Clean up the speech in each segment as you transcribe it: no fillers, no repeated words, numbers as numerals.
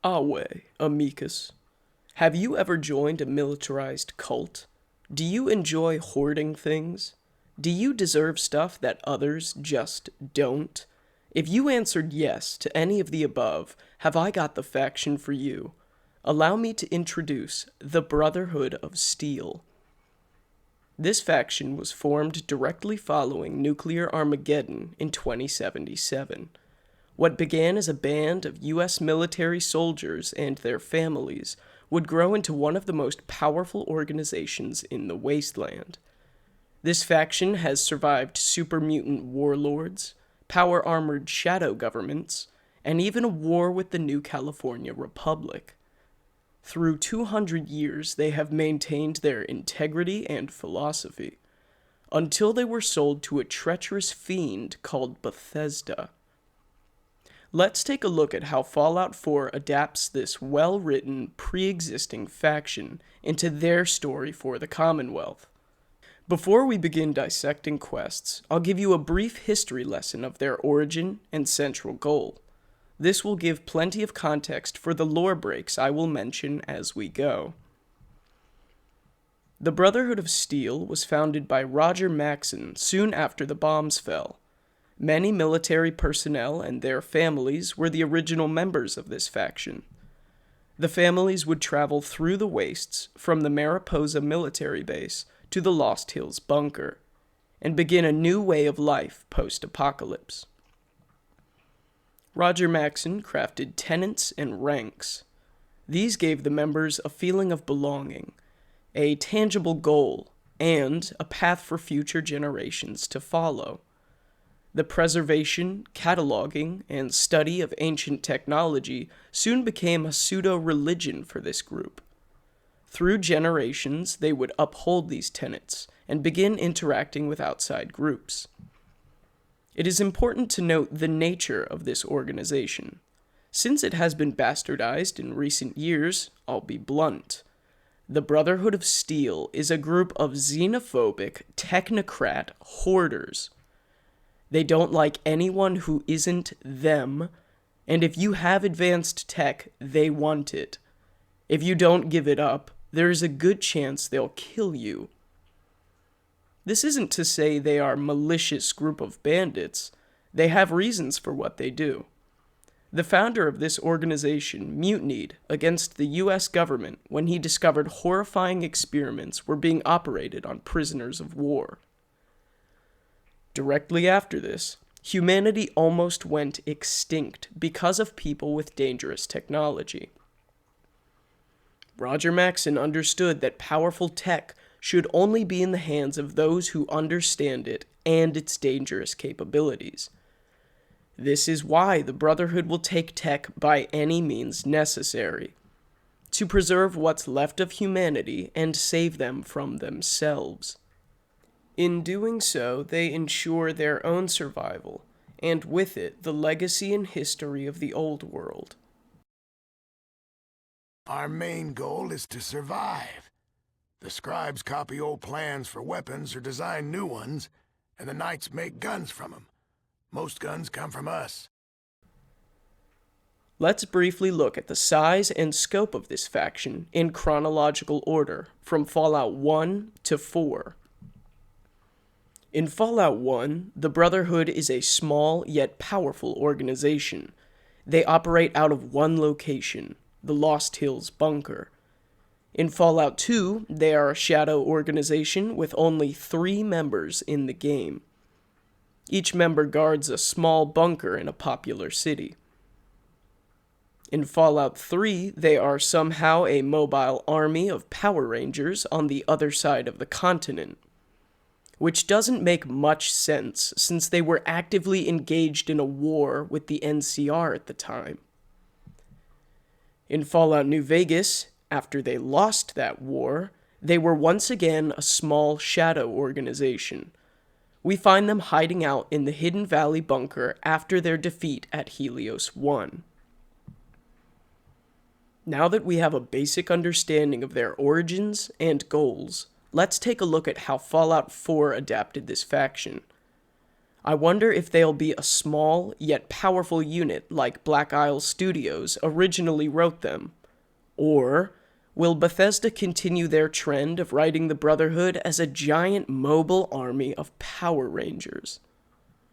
Ave Amicus. Have you ever joined a militarized cult? Do you enjoy hoarding things? Do you deserve stuff that others just don't? If you answered yes to any of the above, have I got the faction for you? Allow me to introduce the Brotherhood of Steel. This faction was formed directly following nuclear Armageddon in 2077. What began as a band of U.S. military soldiers and their families would grow into one of the most powerful organizations in the wasteland. This faction has survived super mutant warlords, power-armored shadow governments, and even a war with the New California Republic. Through 200 years, they have maintained their integrity and philosophy, until they were sold to a treacherous fiend called Bethesda. Let's take a look at how Fallout 4 adapts this well-written, pre-existing faction into their story for the Commonwealth. Before we begin dissecting quests, I'll give you a brief history lesson of their origin and central goal. This will give plenty of context for the lore breaks I will mention as we go. The Brotherhood of Steel was founded by Roger Maxson soon after the bombs fell. Many military personnel and their families were the original members of this faction. The families would travel through the wastes from the Mariposa military base to the Lost Hills bunker, and begin a new way of life post-apocalypse. Roger Maxson crafted tenets and ranks. These gave the members a feeling of belonging, a tangible goal, and a path for future generations to follow. The preservation, cataloging, and study of ancient technology soon became a pseudo-religion for this group. Through generations, they would uphold these tenets and begin interacting with outside groups. It is important to note the nature of this organization. Since it has been bastardized in recent years, I'll be blunt. The Brotherhood of Steel is a group of xenophobic, technocrat hoarders. They don't like anyone who isn't them, and if you have advanced tech, they want it. If you don't give it up, there is a good chance they'll kill you. This isn't to say they are a malicious group of bandits. They have reasons for what they do. The founder of this organization mutinied against the U.S. government when he discovered horrifying experiments were being operated on prisoners of war. Directly after this, humanity almost went extinct because of people with dangerous technology. Roger Maxson understood that powerful tech should only be in the hands of those who understand it and its dangerous capabilities. This is why the Brotherhood will take tech by any means necessary, to preserve what's left of humanity and save them from themselves. In doing so, they ensure their own survival, and with it, the legacy and history of the old world. Our main goal is to survive. The scribes copy old plans for weapons or design new ones, and the knights make guns from them. Most guns come from us. Let's briefly look at the size and scope of this faction in chronological order, from Fallout 1 to 4. In Fallout 1, the Brotherhood is a small yet powerful organization. They operate out of one location, the Lost Hills bunker. In Fallout 2, they are a shadow organization with only 3 members in the game. Each member guards a small bunker in a popular city. In Fallout 3, they are somehow a mobile army of Power Rangers on the other side of the continent, which doesn't make much sense since they were actively engaged in a war with the NCR at the time. In Fallout New Vegas, after they lost that war, they were once again a small shadow organization. We find them hiding out in the Hidden Valley bunker after their defeat at Helios 1. Now that we have a basic understanding of their origins and goals, let's take a look at how Fallout 4 adapted this faction. I wonder if they'll be a small yet powerful unit like Black Isle Studios originally wrote them. Or will Bethesda continue their trend of writing the Brotherhood as a giant mobile army of Power Rangers?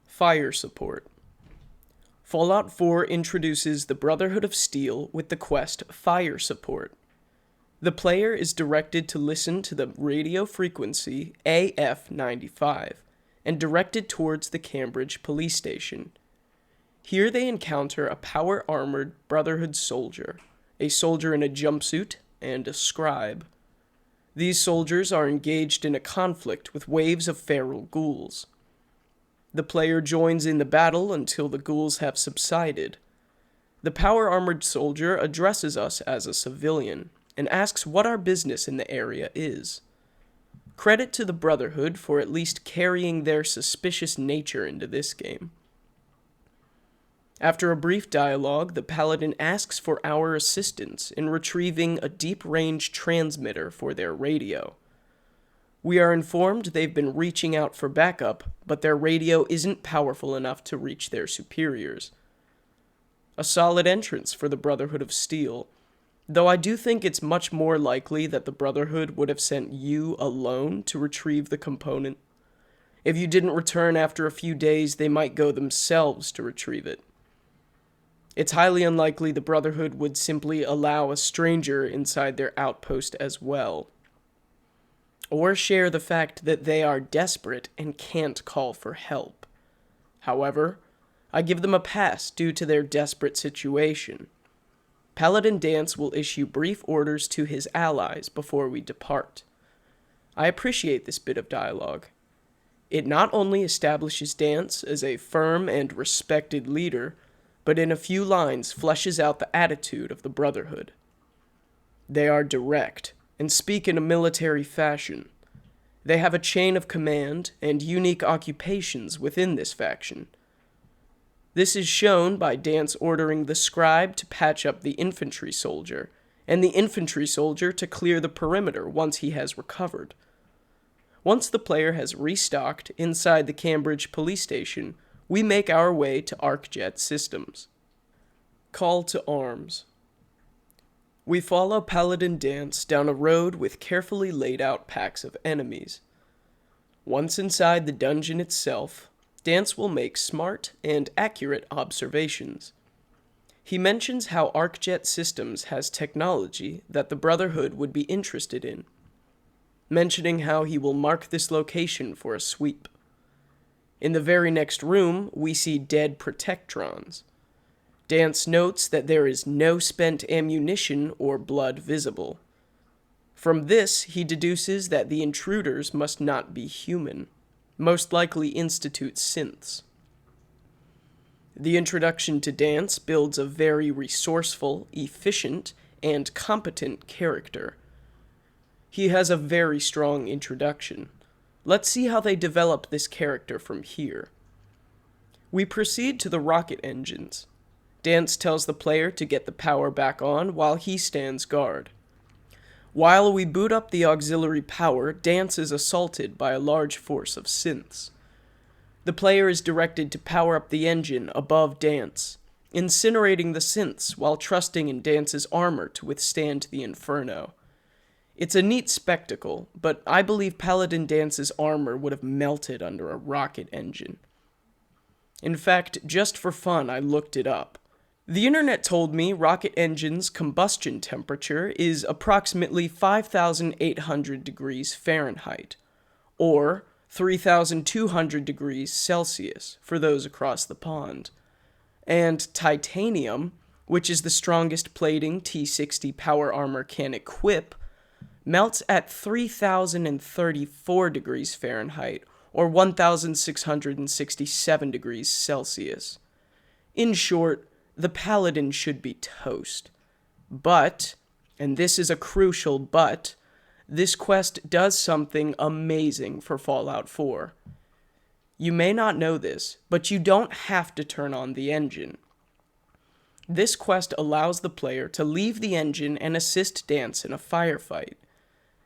Fire support. Fallout 4 introduces the Brotherhood of Steel with the quest Fire Support. The player is directed to listen to the radio frequency AF95 and directed towards the Cambridge police station. Here they encounter a power-armored Brotherhood soldier, a soldier in a jumpsuit, and a scribe. These soldiers are engaged in a conflict with waves of feral ghouls. The player joins in the battle until the ghouls have subsided. The power-armored soldier addresses us as a civilian and asks what our business in the area is. Credit to the Brotherhood for at least carrying their suspicious nature into this game. After a brief dialogue, the Paladin asks for our assistance in retrieving a deep-range transmitter for their radio. We are informed they've been reaching out for backup, but their radio isn't powerful enough to reach their superiors. A solid entrance for the Brotherhood of Steel, though I do think it's much more likely that the Brotherhood would have sent you alone to retrieve the component. If you didn't return after a few days, they might go themselves to retrieve it. It's highly unlikely the Brotherhood would simply allow a stranger inside their outpost as well, or share the fact that they are desperate and can't call for help. However, I give them a pass due to their desperate situation. Paladin Dance will issue brief orders to his allies before we depart. I appreciate this bit of dialogue. It not only establishes Dance as a firm and respected leader, but in a few lines fleshes out the attitude of the Brotherhood. They are direct and speak in a military fashion. They have a chain of command and unique occupations within this faction. This is shown by Dance ordering the scribe to patch up the infantry soldier, and the infantry soldier to clear the perimeter once he has recovered. Once the player has restocked inside the Cambridge police station, we make our way to ArcJet Systems. Call to arms. We follow Paladin Dance down a road with carefully laid out packs of enemies. Once inside the dungeon itself, Dance will make smart and accurate observations. He mentions how ArcJet Systems has technology that the Brotherhood would be interested in, mentioning how he will mark this location for a sweep. In the very next room, we see dead Protectrons. Dance notes that there is no spent ammunition or blood visible. From this, he deduces that the intruders must not be human, most likely institute synths. The introduction to Dance builds a very resourceful, efficient, and competent character. He has a very strong introduction. Let's see how they develop this character from here. We proceed to the rocket engines. Dance tells the player to get the power back on while he stands guard. While we boot up the auxiliary power, Dance is assaulted by a large force of synths. The player is directed to power up the engine above Dance, incinerating the synths while trusting in Dance's armor to withstand the inferno. It's a neat spectacle, but I believe Paladin Dance's armor would have melted under a rocket engine. In fact, just for fun, I looked it up. The internet told me rocket engines' combustion temperature is approximately 5,800 degrees Fahrenheit, or 3,200 degrees Celsius for those across the pond. And titanium, which is the strongest plating T-60 power armor can equip, melts at 3,034 degrees Fahrenheit, or 1,667 degrees Celsius. In short, the Paladin should be toast. But, and this is a crucial but, this quest does something amazing for Fallout 4. You may not know this, but you don't have to turn on the engine. This quest allows the player to leave the engine and assist Dance in a firefight.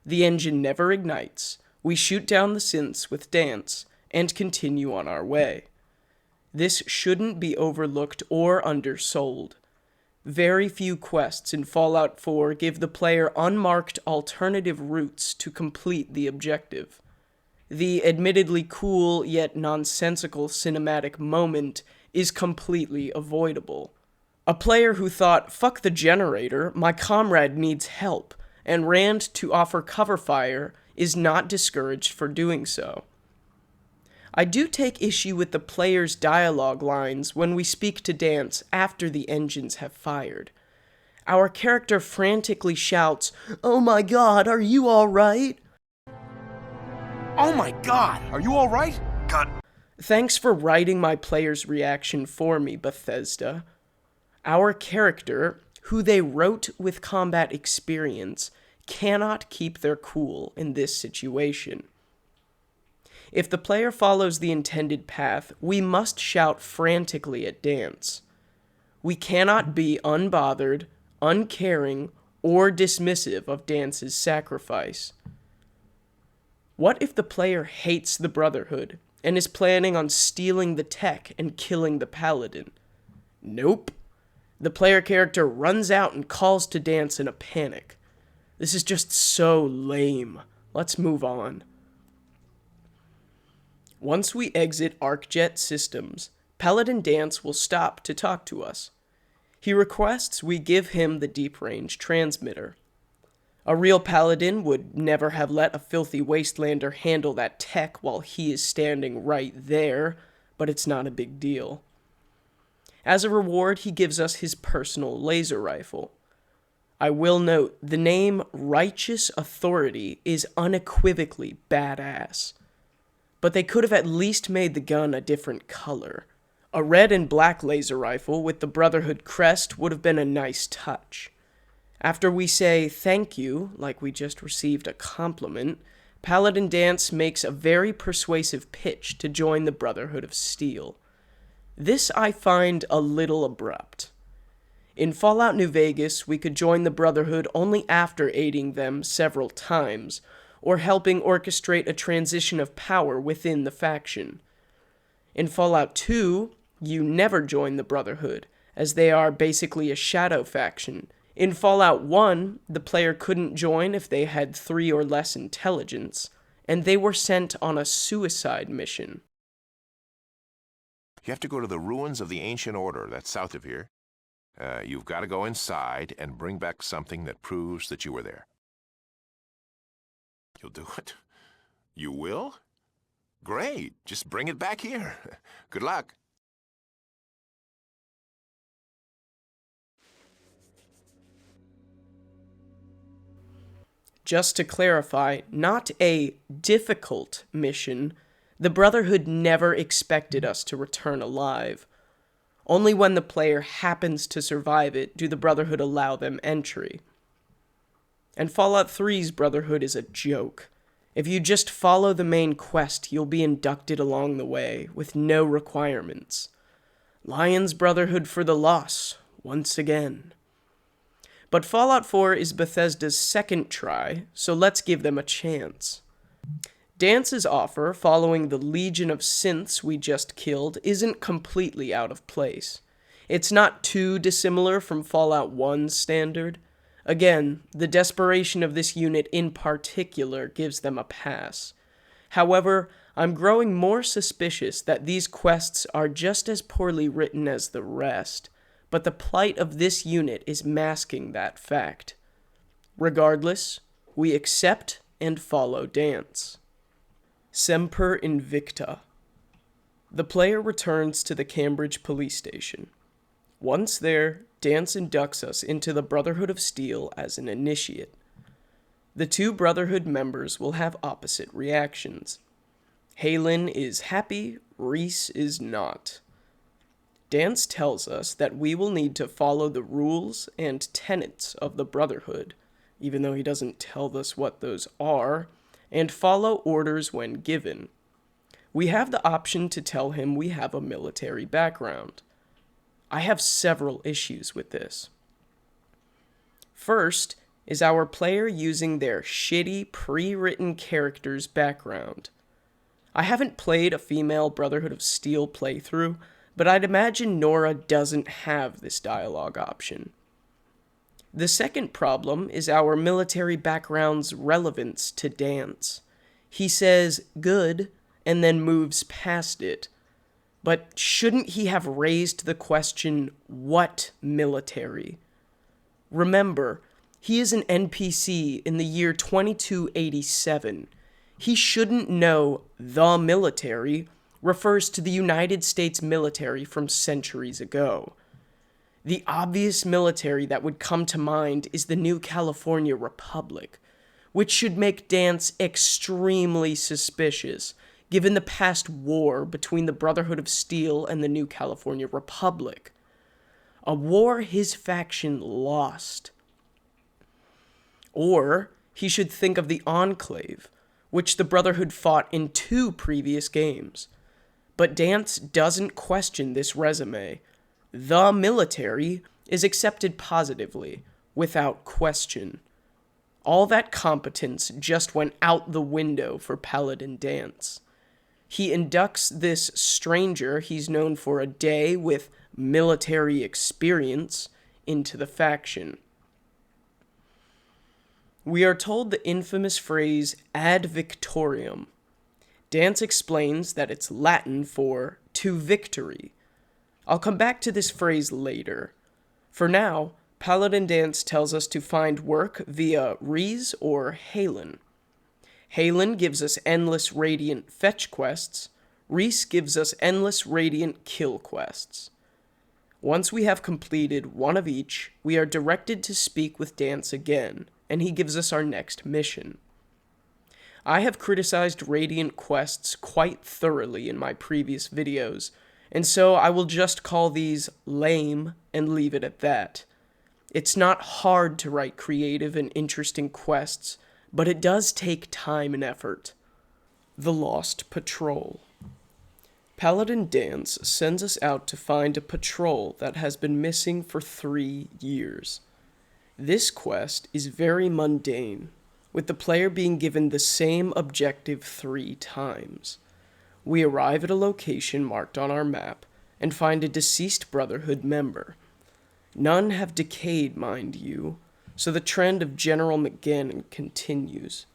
The engine never ignites. We shoot down the synths with Dance and continue on our way. This shouldn't be overlooked or undersold. Very few quests in Fallout 4 give the player unmarked alternative routes to complete the objective. The admittedly cool yet nonsensical cinematic moment is completely avoidable. A player who thought, "Fuck the generator, my comrade needs help," and ran to offer cover fire is not discouraged for doing so. I do take issue with the player's dialogue lines when we speak to Dance after the engines have fired. Our character frantically shouts, "Oh my god, are you alright?" Oh my god, are you alright? God. Thanks for writing my player's reaction for me, Bethesda. Our character, who they wrote with combat experience, cannot keep their cool in this situation. If the player follows the intended path, we must shout frantically at Dance. We cannot be unbothered, uncaring, or dismissive of Dance's sacrifice. What if the player hates the Brotherhood and is planning on stealing the tech and killing the Paladin? Nope. The player character runs out and calls to Dance in a panic. This is just so lame. Let's move on. Once we exit ArcJet Systems, Paladin Dance will stop to talk to us. He requests we give him the deep-range transmitter. A real Paladin would never have let a filthy wastelander handle that tech while he is standing right there, but it's not a big deal. As a reward, he gives us his personal laser rifle. I will note, the name Righteous Authority is unequivocally badass. But they could have at least made the gun a different color. A red and black laser rifle with the Brotherhood crest would have been a nice touch. After we say thank you, like we just received a compliment, Paladin Dance makes a very persuasive pitch to join the Brotherhood of Steel. This I find a little abrupt. In Fallout New Vegas, we could join the Brotherhood only after aiding them several times, or helping orchestrate a transition of power within the faction. In Fallout 2, you never join the Brotherhood, as they are basically a shadow faction. In Fallout 1, the player couldn't join if they had 3 or less intelligence, and they were sent on a suicide mission. You have to go to the ruins of the Ancient Order, that's south of here. You've got to go inside and bring back something that proves that you were there. You'll do it? You will? Great, just bring it back here. Good luck. Just to clarify, not a difficult mission. The Brotherhood never expected us to return alive. Only when the player happens to survive it do the Brotherhood allow them entry. And Fallout 3's Brotherhood is a joke. If you just follow the main quest, you'll be inducted along the way, with no requirements. Lion's Brotherhood for the loss, once again. But Fallout 4 is Bethesda's second try, so let's give them a chance. Dance's offer, following the legion of synths we just killed, isn't completely out of place. It's not too dissimilar from Fallout 1's standard. Again, the desperation of this unit in particular gives them a pass. However, I'm growing more suspicious that these quests are just as poorly written as the rest, but the plight of this unit is masking that fact. Regardless, we accept and follow Dance. Semper Invicta. The player returns to the Cambridge police station. Once there, Dance inducts us into the Brotherhood of Steel as an initiate. The two Brotherhood members will have opposite reactions. Halen is happy, Reese is not. Dance tells us that we will need to follow the rules and tenets of the Brotherhood, even though he doesn't tell us what those are, and follow orders when given. We have the option to tell him we have a military background. I have several issues with this. First is our player using their shitty pre-written character's background. I haven't played a female Brotherhood of Steel playthrough, but I'd imagine Nora doesn't have this dialogue option. The second problem is our military background's relevance to dance. He says good and then moves past it. But shouldn't he have raised the question, what military? Remember, he is an NPC in the year 2287. He shouldn't know the military refers to the United States military from centuries ago. The obvious military that would come to mind is the New California Republic, which should make Dance extremely suspicious, given the past war between the Brotherhood of Steel and the New California Republic. A war his faction lost. Or he should think of the Enclave, which the Brotherhood fought in 2 previous games. But Dance doesn't question this resume. The military is accepted positively, without question. All that competence just went out the window for Paladin Dance. He inducts this stranger he's known for a day with military experience into the faction. We are told the infamous phrase ad Victoriam. Dance explains that it's Latin for to victory. I'll come back to this phrase later. For now, Paladin Dance tells us to find work via Rees or Halen. Halen gives us endless radiant fetch quests. Rees gives us endless radiant kill quests. Once we have completed one of each, we are directed to speak with Dance again, and he gives us our next mission. I have criticized Radiant quests quite thoroughly in my previous videos, and so I will just call these lame and leave it at that. It's not hard to write creative and interesting quests, but it does take time and effort. The Lost Patrol. Paladin Dance sends us out to find a patrol that has been missing for 3 years. This quest is very mundane, with the player being given the same objective 3 times. We arrive at a location marked on our map and find a deceased Brotherhood member. None have decayed, mind you, so the trend of General McGannon continues.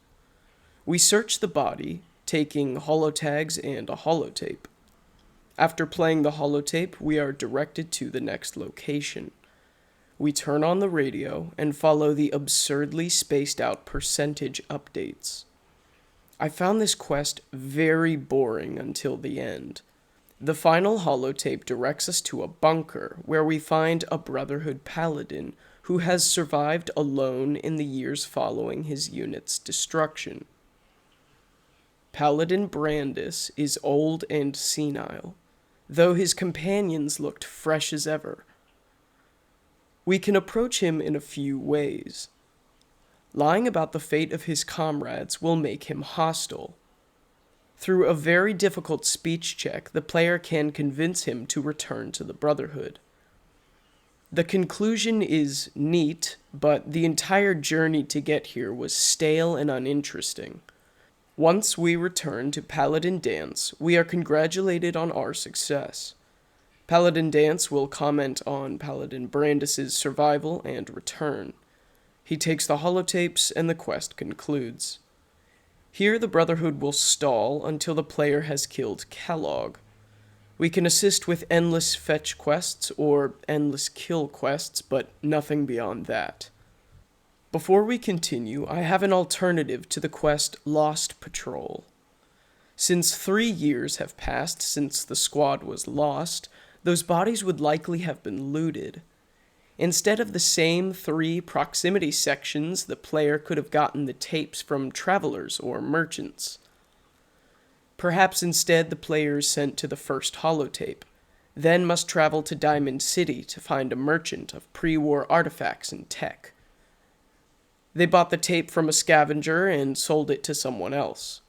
We search the body, taking holotags and a holotape. After playing the holotape, we are directed to the next location. We turn on the radio and follow the absurdly spaced out percentage updates. I found this quest very boring until the end. The final holotape directs us to a bunker where we find a Brotherhood paladin who has survived alone in the years following his unit's destruction. Paladin Brandis is old and senile, though his companions looked fresh as ever. We can approach him in a few ways. Lying about the fate of his comrades will make him hostile. Through a very difficult speech check, the player can convince him to return to the Brotherhood. The conclusion is neat, but the entire journey to get here was stale and uninteresting. Once we return to Paladin Dance, we are congratulated on our success. Paladin Dance will comment on Paladin Brandis's survival and return. He takes the holotapes and the quest concludes. Here the Brotherhood will stall until the player has killed Kellogg. We can assist with endless fetch quests or endless kill quests, but nothing beyond that. Before we continue, I have an alternative to the quest Lost Patrol. Since 3 years have passed since the squad was lost, those bodies would likely have been looted. Instead of the same 3 proximity sections, the player could have gotten the tapes from travelers or merchants. Perhaps instead the player is sent to the first holotape, then must travel to Diamond City to find a merchant of pre-war artifacts and tech. They bought the tape from a scavenger and sold it to someone else.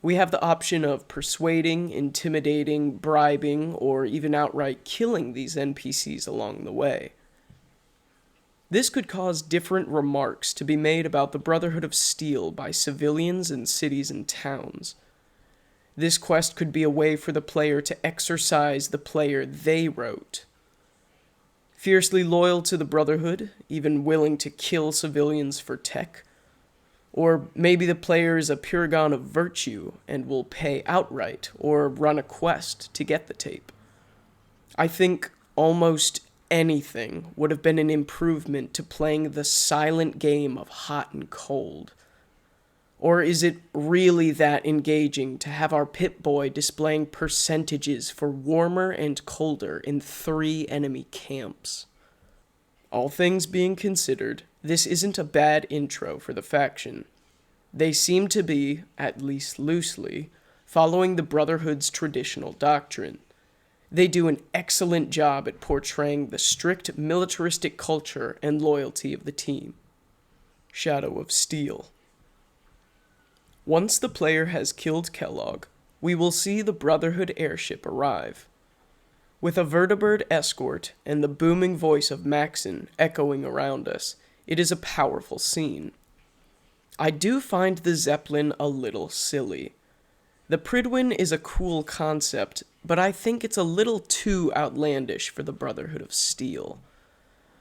We have the option of persuading, intimidating, bribing, or even outright killing these NPCs along the way. This could cause different remarks to be made about the Brotherhood of Steel by civilians in cities and towns. This quest could be a way for the player to exercise the player they wrote. Fiercely loyal to the Brotherhood, even willing to kill civilians for tech. Or maybe the player is a paragon of virtue and will pay outright or run a quest to get the tape. I think almost anything would have been an improvement to playing the silent game of hot and cold. Or is it really that engaging to have our Pip-Boy displaying percentages for warmer and colder in 3 enemy camps? All things being considered, this isn't a bad intro for the faction. They seem to be, at least loosely, following the Brotherhood's traditional doctrine. They do an excellent job at portraying the strict militaristic culture and loyalty of the team. Shadow of Steel. Once the player has killed Kellogg, we will see the Brotherhood airship arrive. With a vertibird escort and the booming voice of Maxon echoing around us, it is a powerful scene. I do find the Zeppelin a little silly. The Pridwin is a cool concept, but I think it's a little too outlandish for the Brotherhood of Steel.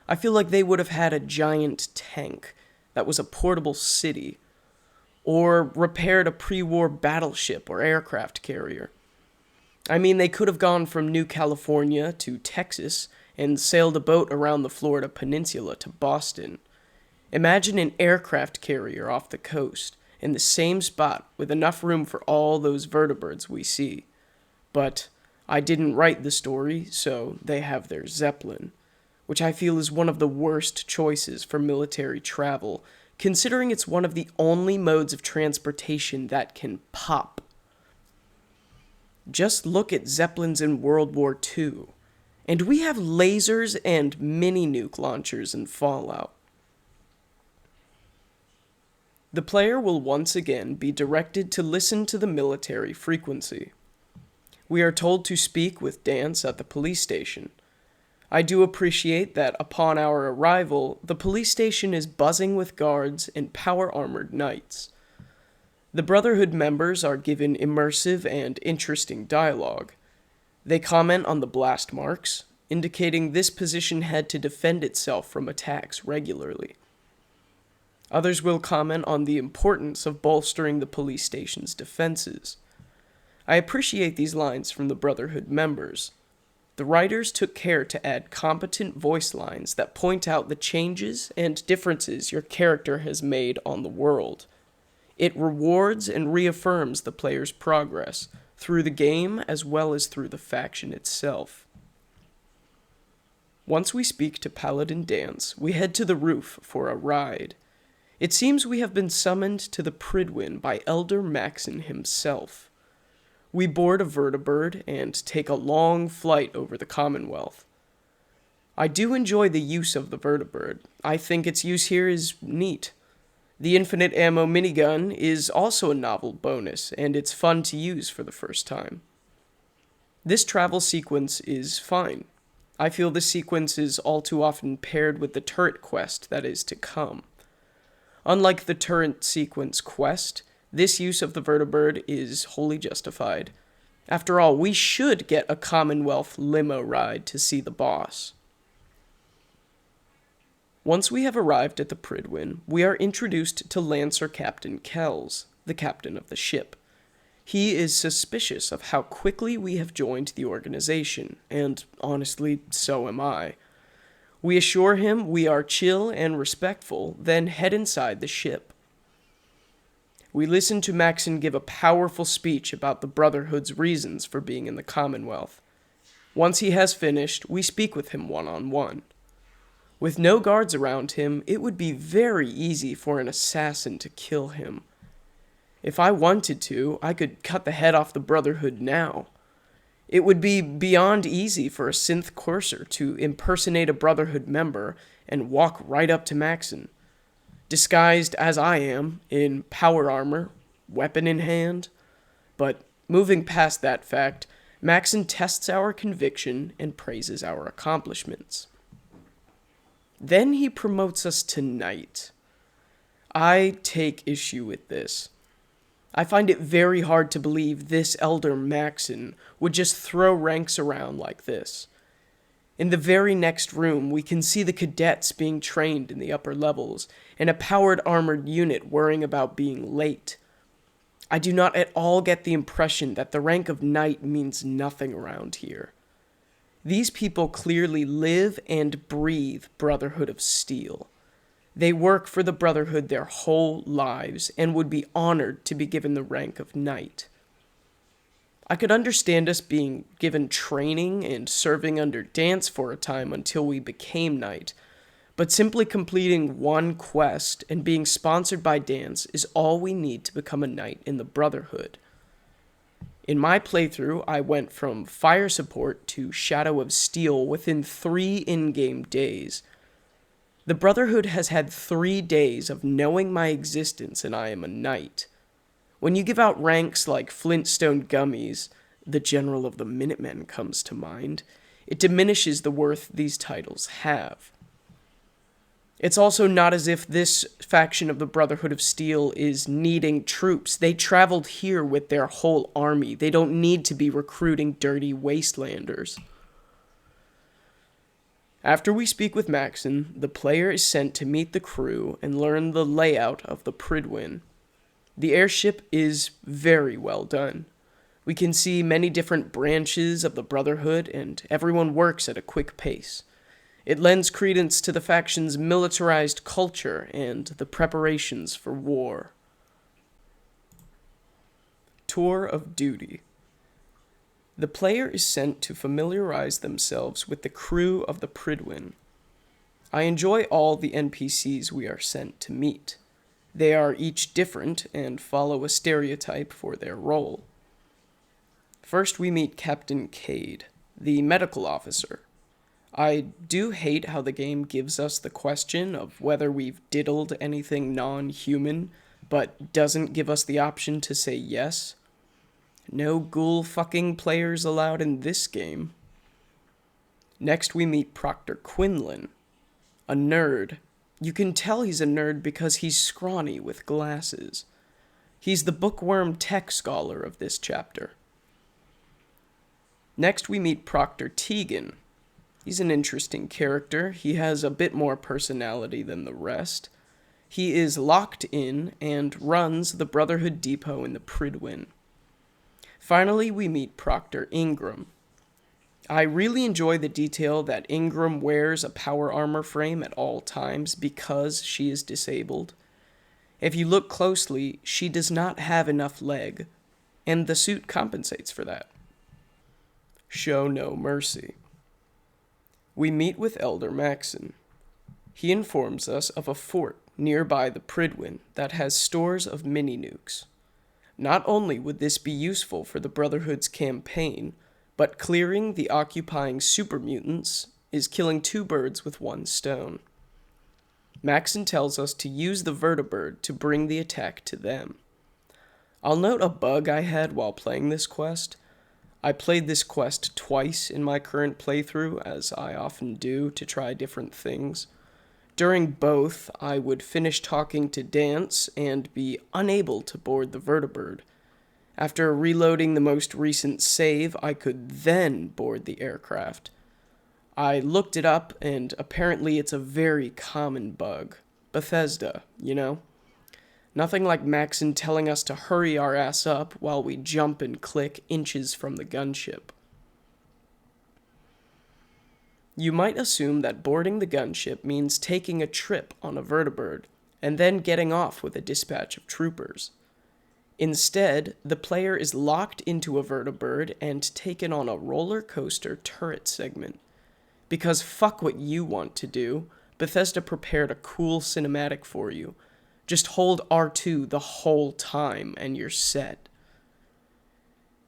I feel like they would have had a giant tank that was a portable city, or repaired a pre-war battleship or aircraft carrier. I mean, they could have gone from New California to Texas and sailed a boat around the Florida Peninsula to Boston. Imagine an aircraft carrier off the coast, in the same spot with enough room for all those vertibirds we see. But I didn't write the story, so they have their Zeppelin, which I feel is one of the worst choices for military travel, considering it's one of the only modes of transportation that can pop. Just look at Zeppelins in World War II, and we have lasers and mini-nuke launchers in Fallout. The player will once again be directed to listen to the military frequency. We are told to speak with Dance at the police station. I do appreciate that upon our arrival, the police station is buzzing with guards and power-armored knights. The Brotherhood members are given immersive and interesting dialogue. They comment on the blast marks, indicating this position had to defend itself from attacks regularly. Others will comment on the importance of bolstering the police station's defenses. I appreciate these lines from the Brotherhood members. The writers took care to add competent voice lines that point out the changes and differences your character has made on the world. It rewards and reaffirms the player's progress through the game as well as through the faction itself. Once we speak to Paladin Dance, we head to the roof for a ride. It seems we have been summoned to the Pridwin by Elder Maxon himself. We board a vertibird and take a long flight over the Commonwealth. I do enjoy the use of the vertibird. I think its use here is neat. The infinite ammo minigun is also a novel bonus, and it's fun to use for the first time. This travel sequence is fine. I feel this sequence is all too often paired with the turret quest that is to come. Unlike the turret sequence quest, this use of the vertibird is wholly justified. After all, we should get a Commonwealth limo ride to see the boss. Once we have arrived at the Pridwin, we are introduced to Lancer Captain Kells, the captain of the ship. He is suspicious of how quickly we have joined the organization, and honestly, so am I. We assure him we are chill and respectful, then head inside the ship. We listen to Maxon give a powerful speech about the Brotherhood's reasons for being in the Commonwealth. Once he has finished, we speak with him one-on-one. With no guards around him, it would be very easy for an assassin to kill him. If I wanted to, I could cut the head off the Brotherhood now. It would be beyond easy for a synth courser to impersonate a Brotherhood member and walk right up to Maxon, disguised as I am, in power armor, weapon in hand. But moving past that fact, Maxon tests our conviction and praises our accomplishments. Then he promotes us to knight. I take issue with this. I find it very hard to believe this Elder Maxon would just throw ranks around like this. In the very next room, we can see the cadets being trained in the upper levels, and a powered armored unit worrying about being late. I do not at all get the impression that the rank of knight means nothing around here. These people clearly live and breathe Brotherhood of Steel. They work for the Brotherhood their whole lives and would be honored to be given the rank of knight. I could understand us being given training and serving under Dance for a time until we became knight, but simply completing one quest and being sponsored by Dance is all we need to become a knight in the Brotherhood. In my playthrough, I went from fire support to Shadow of Steel within 3 in-game days. The Brotherhood has had 3 days of knowing my existence and I am a knight. When you give out ranks like Flintstone Gummies, the General of the Minutemen comes to mind, it diminishes the worth these titles have. It's also not as if this faction of the Brotherhood of Steel is needing troops. They traveled here with their whole army. They don't need to be recruiting dirty wastelanders. After we speak with Maxon, the player is sent to meet the crew and learn the layout of the Pridwin. The airship is very well done. We can see many different branches of the Brotherhood, and everyone works at a quick pace. It lends credence to the faction's militarized culture and the preparations for war. Tour of Duty. The player is sent to familiarize themselves with the crew of the Pridwin. I enjoy all the NPCs we are sent to meet. They are each different and follow a stereotype for their role. First we meet Captain Cade, the medical officer. I do hate how the game gives us the question of whether we've diddled anything non-human, but doesn't give us the option to say yes. No ghoul fucking players allowed in this game. Next we meet Proctor Quinlan, a nerd. You can tell he's a nerd because he's scrawny with glasses. He's the bookworm tech scholar of this chapter. Next we meet Proctor Tegan. He's an interesting character. He has a bit more personality than the rest. He is locked in and runs the Brotherhood Depot in the Pridwin. Finally, we meet Proctor Ingram. I really enjoy the detail that Ingram wears a power armor frame at all times because she is disabled. If you look closely, she does not have enough leg, and the suit compensates for that. Show no mercy. We meet with Elder Maxon. He informs us of a fort nearby the Pridwin that has stores of mini-nukes. Not only would this be useful for the Brotherhood's campaign, but clearing the occupying super mutants is killing 2 birds with 1 stone. Maxon tells us to use the vertibird to bring the attack to them. I'll note a bug I had while playing this quest. I played this quest twice in my current playthrough, as I often do, to try different things. During both, I would finish talking to Dance and be unable to board the vertibird. After reloading the most recent save, I could then board the aircraft. I looked it up, and apparently it's a very common bug. Bethesda, you know? Nothing like Maxon telling us to hurry our ass up while we jump and click inches from the gunship. You might assume that boarding the gunship means taking a trip on a vertibird, and then getting off with a dispatch of troopers. Instead, the player is locked into a vertibird and taken on a roller coaster turret segment. Because fuck what you want to do, Bethesda prepared a cool cinematic for you. Just hold R2 the whole time and you're set.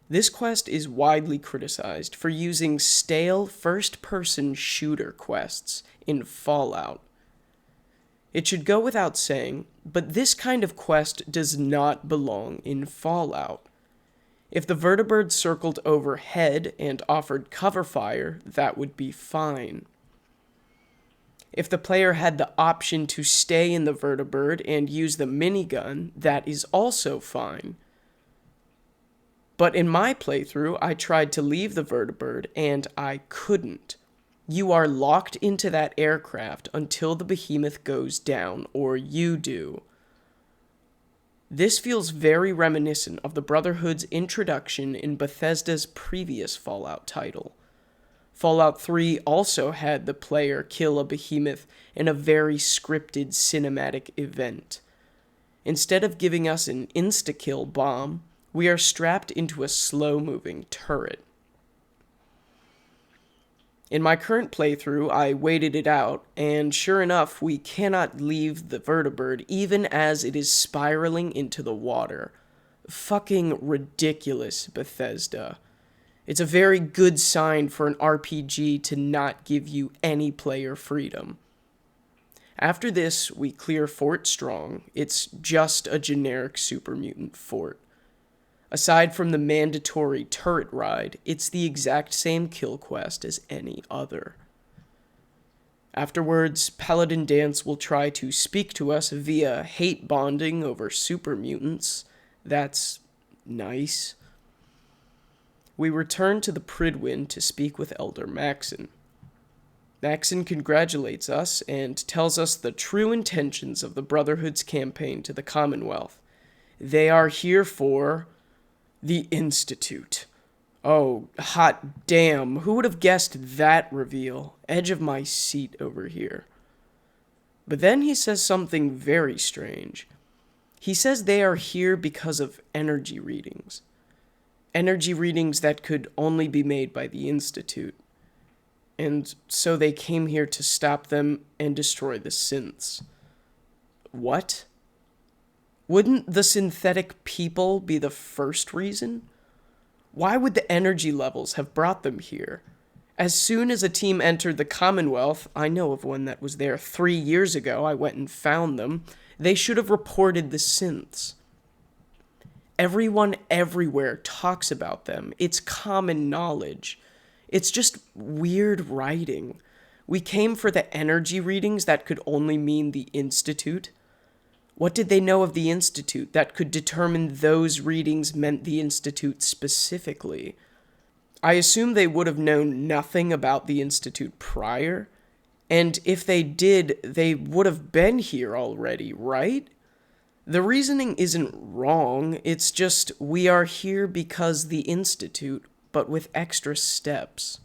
This quest is widely criticized for using stale first-person shooter quests in Fallout. It should go without saying, but this kind of quest does not belong in Fallout. If the vertibird circled overhead and offered cover fire, that would be fine. If the player had the option to stay in the vertibird and use the minigun, that is also fine. But in my playthrough, I tried to leave the vertibird, and I couldn't. You are locked into that aircraft until the behemoth goes down, or you do. This feels very reminiscent of the Brotherhood's introduction in Bethesda's previous Fallout title. Fallout 3 also had the player kill a behemoth in a very scripted cinematic event. Instead of giving us an insta-kill bomb, we are strapped into a slow-moving turret. In my current playthrough, I waited it out, and sure enough, we cannot leave the vertibird even as it is spiraling into the water. Fucking ridiculous, Bethesda. It's a very good sign for an RPG to not give you any player freedom. After this, we clear Fort Strong. It's just a generic super mutant fort. Aside from the mandatory turret ride, it's the exact same kill quest as any other. Afterwards, Paladin Danse will try to speak to us via hate bonding over super mutants. That's nice. We return to the Pridwin to speak with Elder Maxon. Maxon congratulates us and tells us the true intentions of the Brotherhood's campaign to the Commonwealth. They are here for the Institute. Oh, hot damn, who would have guessed that reveal? Edge of my seat over here. But then he says something very strange. He says they are here because of energy readings. Energy readings that could only be made by the Institute. And so they came here to stop them and destroy the synths. What? Wouldn't the synthetic people be the first reason? Why would the energy levels have brought them here? As soon as a team entered the Commonwealth, I know of one that was there 3 years ago, I went and found them, they should have reported the synths. Everyone everywhere talks about them. It's common knowledge. It's just weird writing. We came for the energy readings that could only mean the Institute. What did they know of the Institute that could determine those readings meant the Institute specifically? I assume they would have known nothing about the Institute prior, and if they did, they would have been here already, right? The reasoning isn't wrong, it's just we are here because the Institute, but with extra steps.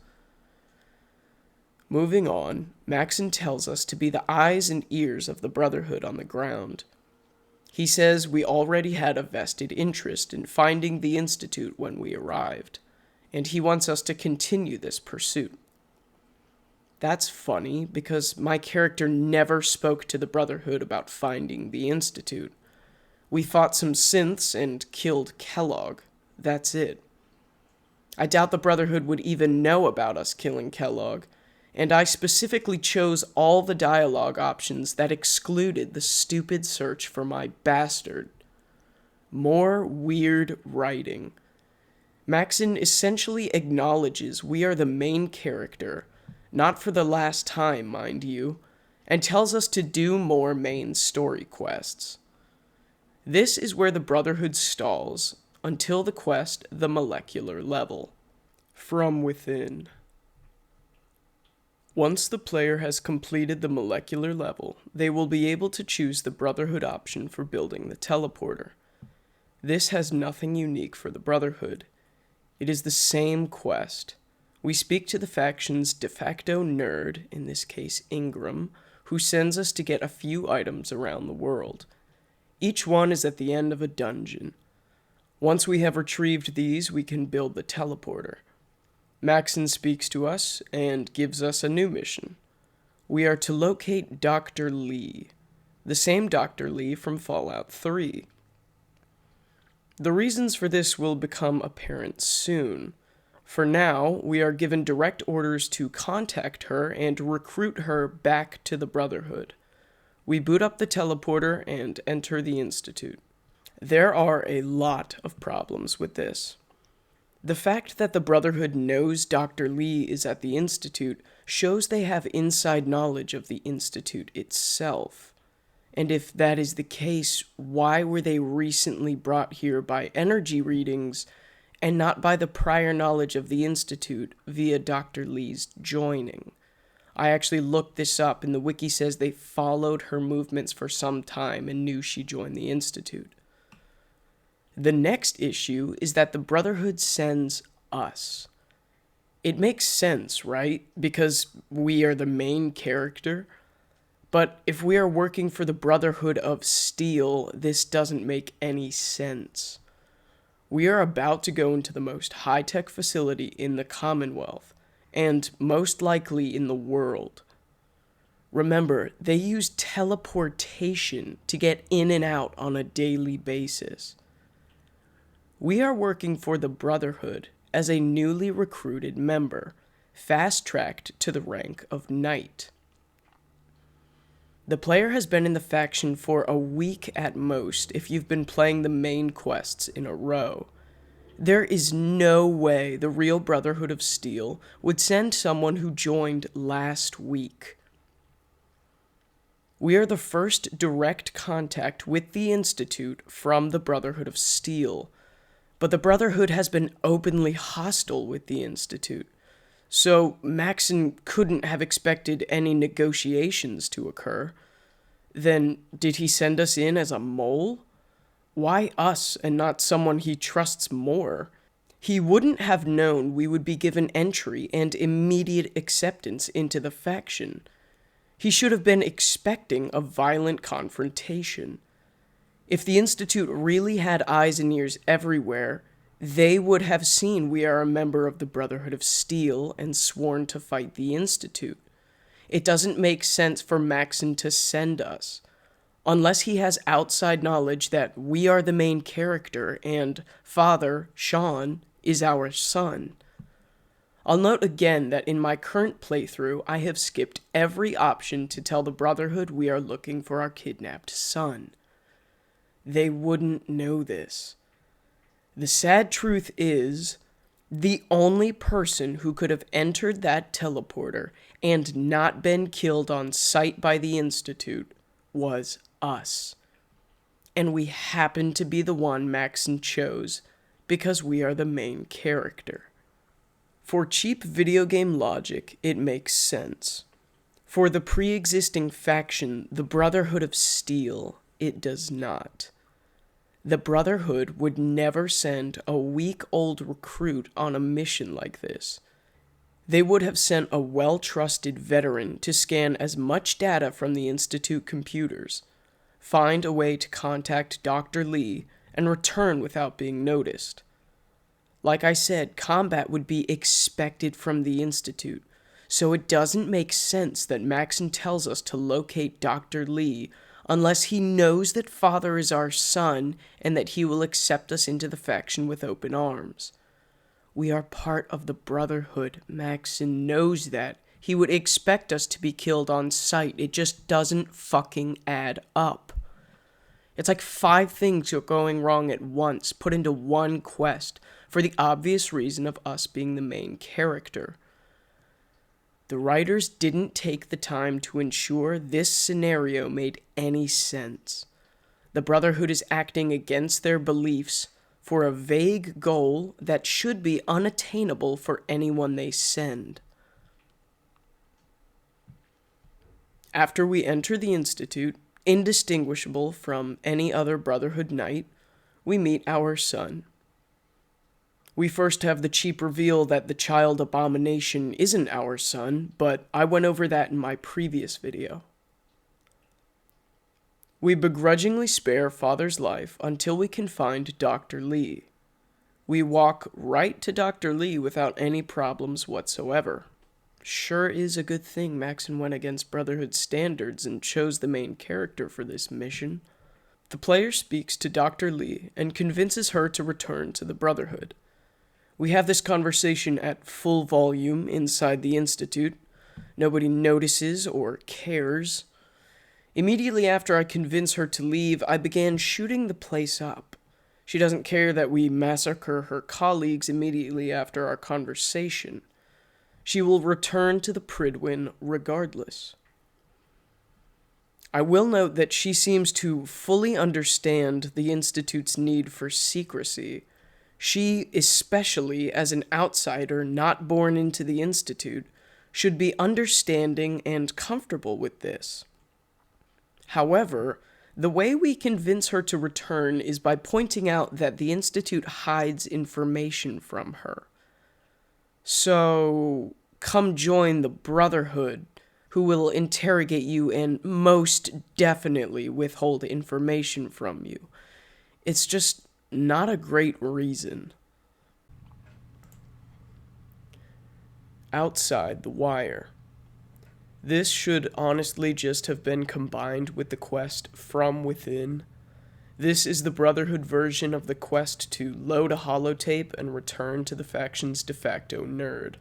Moving on, Maxon tells us to be the eyes and ears of the Brotherhood on the ground. He says we already had a vested interest in finding the Institute when we arrived, and he wants us to continue this pursuit. That's funny, because my character never spoke to the Brotherhood about finding the Institute. We fought some synths and killed Kellogg. That's it. I doubt the Brotherhood would even know about us killing Kellogg, and I specifically chose all the dialogue options that excluded the stupid search for my bastard. More weird writing. Maxon essentially acknowledges we are the main character, not for the last time, mind you, and tells us to do more main story quests. This is where the Brotherhood stalls, until the quest, the molecular level. From within. Once the player has completed the molecular level, they will be able to choose the Brotherhood option for building the teleporter. This has nothing unique for the Brotherhood. It is the same quest. We speak to the faction's de facto nerd, in this case Ingram, who sends us to get a few items around the world. Each one is at the end of a dungeon. Once we have retrieved these, we can build the teleporter. Maxon speaks to us and gives us a new mission. We are to locate Dr. Lee, the same Dr. Lee from Fallout 3. The reasons for this will become apparent soon. For now, we are given direct orders to contact her and recruit her back to the Brotherhood. We boot up the teleporter and enter the Institute. There are a lot of problems with this. The fact that the Brotherhood knows Dr. Lee is at the Institute shows they have inside knowledge of the Institute itself. And if that is the case, why were they recently brought here by energy readings and not by the prior knowledge of the Institute via Dr. Lee's joining. I actually looked this up, and the wiki says they followed her movements for some time and knew she joined the Institute. The next issue is that the Brotherhood sends us. It makes sense, right? Because we are the main character. But if we are working for the Brotherhood of Steel, this doesn't make any sense. We are about to go into the most high-tech facility in the Commonwealth, and most likely in the world. Remember, they use teleportation to get in and out on a daily basis. We are working for the Brotherhood as a newly recruited member, fast-tracked to the rank of Knight. The player has been in the faction for a week at most if you've been playing the main quests in a row. There is no way the real Brotherhood of Steel would send someone who joined last week. We are the first direct contact with the Institute from the Brotherhood of Steel, but the Brotherhood has been openly hostile with the Institute, so Maxon couldn't have expected any negotiations to occur. Then, did he send us in as a mole? Why us and not someone he trusts more? He wouldn't have known we would be given entry and immediate acceptance into the faction. He should have been expecting a violent confrontation. If the Institute really had eyes and ears everywhere, they would have seen we are a member of the Brotherhood of Steel and sworn to fight the Institute. It doesn't make sense for Maxon to send us, unless he has outside knowledge that we are the main character and Father, Sean, is our son. I'll note again that in my current playthrough, I have skipped every option to tell the Brotherhood we are looking for our kidnapped son. They wouldn't know this. The sad truth is, the only person who could have entered that teleporter and not been killed on sight by the Institute was us. And we happen to be the one Maxon chose because we are the main character. For cheap video game logic, it makes sense. For the pre-existing faction, the Brotherhood of Steel, it does not. The Brotherhood would never send a week-old recruit on a mission like this. They would have sent a well-trusted veteran to scan as much data from the Institute computers, find a way to contact Dr. Lee, and return without being noticed. Like I said, combat would be expected from the Institute, so it doesn't make sense that Maxon tells us to locate Dr. Lee unless he knows that Father is our son and that he will accept us into the faction with open arms. We are part of the Brotherhood. Maxon knows that. He would expect us to be killed on sight. It just doesn't fucking add up. It's like 5 things are going wrong at once, put into one quest, for the obvious reason of us being the main character. The writers didn't take the time to ensure this scenario made any sense. The Brotherhood is acting against their beliefs for a vague goal that should be unattainable for anyone they send. After we enter the Institute, indistinguishable from any other Brotherhood Knight, we meet our son. We first have the cheap reveal that the child abomination isn't our son, but I went over that in my previous video. We begrudgingly spare Father's life until we can find Dr. Lee. We walk right to Dr. Lee without any problems whatsoever. Sure is a good thing Maxon went against Brotherhood standards and chose the main character for this mission. The player speaks to Dr. Lee and convinces her to return to the Brotherhood. We have this conversation at full volume inside the Institute. Nobody notices or cares. Immediately after I convince her to leave, I began shooting the place up. She doesn't care that we massacre her colleagues immediately after our conversation. She will return to the Pridwin regardless. I will note that she seems to fully understand the Institute's need for secrecy. She, especially as an outsider not born into the Institute, should be understanding and comfortable with this. However, the way we convince her to return is by pointing out that the Institute hides information from her. So, come join the Brotherhood, who will interrogate you and most definitely withhold information from you. It's just not a great reason. Outside the Wire. This should honestly just have been combined with the quest From Within. This is the Brotherhood version of the quest to load a holotape and return to the faction's de facto nerd.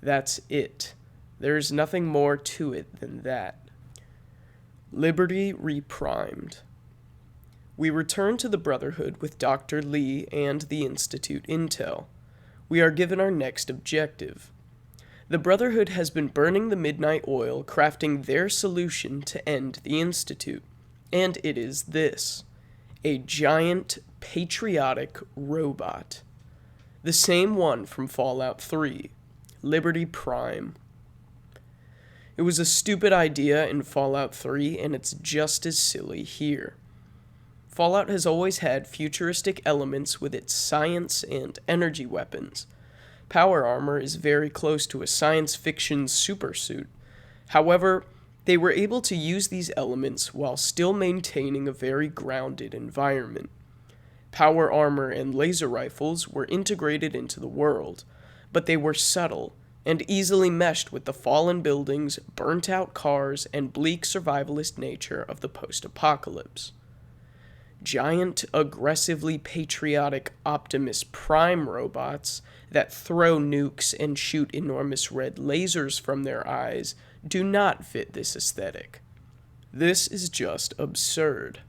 That's it. There's nothing more to it than that. Liberty Reprimed. We return to the Brotherhood with Dr. Lee and the Institute intel. We are given our next objective. The Brotherhood has been burning the midnight oil, crafting their solution to end the Institute. And it is this: a giant, patriotic robot. The same one from Fallout 3, Liberty Prime. It was a stupid idea in Fallout 3, and it's just as silly here. Fallout has always had futuristic elements with its science and energy weapons. Power armor is very close to a science fiction supersuit. However, they were able to use these elements while still maintaining a very grounded environment. Power armor and laser rifles were integrated into the world, but they were subtle and easily meshed with the fallen buildings, burnt-out cars, and bleak survivalist nature of the post-apocalypse. Giant, aggressively patriotic Optimus Prime robots that throw nukes and shoot enormous red lasers from their eyes do not fit this aesthetic. This is just absurd.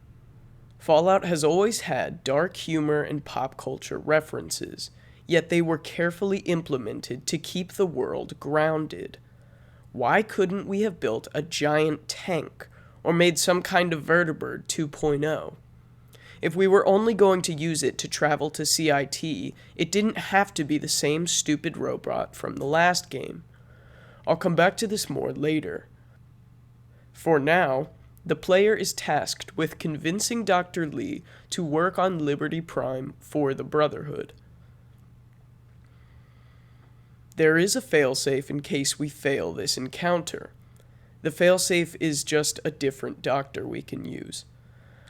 Fallout has always had dark humor and pop culture references, yet they were carefully implemented to keep the world grounded. Why couldn't we have built a giant tank or made some kind of vertibird 2.0? If we were only going to use it to travel to CIT, it didn't have to be the same stupid robot from the last game. I'll come back to this more later. For now, the player is tasked with convincing Dr. Lee to work on Liberty Prime for the Brotherhood. There is a failsafe in case we fail this encounter. The failsafe is just a different doctor we can use.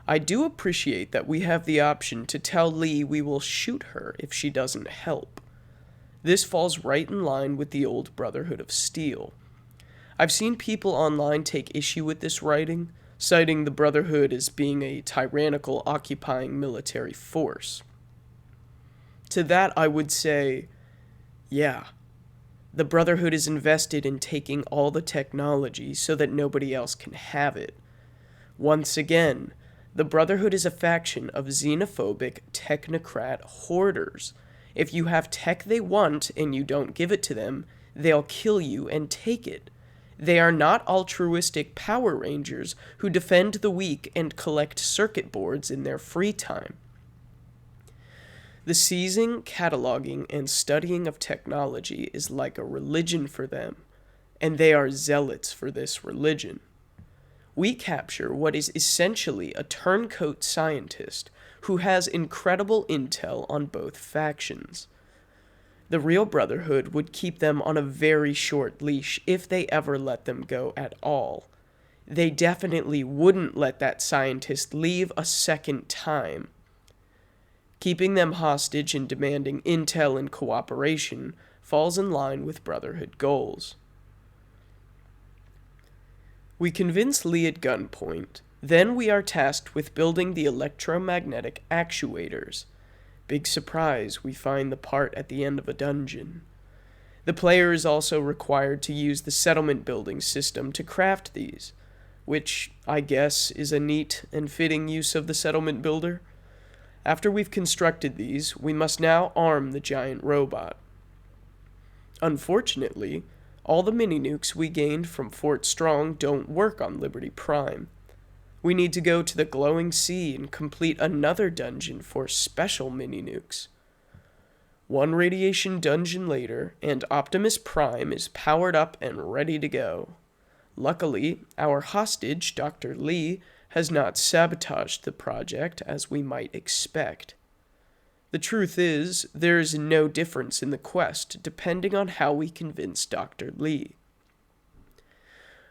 I do appreciate that we have the option to tell Lee we will shoot her if she doesn't help. This falls right in line with the old Brotherhood of Steel. I've seen people online take issue with this writing, citing the Brotherhood as being a tyrannical, occupying military force. To that I would say, yeah, the Brotherhood is invested in taking all the technology so that nobody else can have it. Once again, the Brotherhood is a faction of xenophobic technocrat hoarders. If you have tech they want and you don't give it to them, they'll kill you and take it. They are not altruistic Power Rangers who defend the weak and collect circuit boards in their free time. The seizing, cataloging, and studying of technology is like a religion for them, and they are zealots for this religion. We capture what is essentially a turncoat scientist who has incredible intel on both factions. The real Brotherhood would keep them on a very short leash if they ever let them go at all. They definitely wouldn't let that scientist leave a second time. Keeping them hostage and demanding intel and cooperation falls in line with Brotherhood goals. We convince Lee at gunpoint, then we are tasked with building the electromagnetic actuators. Big surprise, we find the part at the end of a dungeon. The player is also required to use the settlement building system to craft these, which I guess is a neat and fitting use of the settlement builder. After we've constructed these, we must now arm the giant robot. Unfortunately, all the mini-nukes we gained from Fort Strong don't work on Liberty Prime. We need to go to the Glowing Sea and complete another dungeon for special mini-nukes. One radiation dungeon later, and Optimus Prime is powered up and ready to go. Luckily, our hostage, Dr. Lee, has not sabotaged the project as we might expect. The truth is, there is no difference in the quest depending on how we convince Dr. Lee.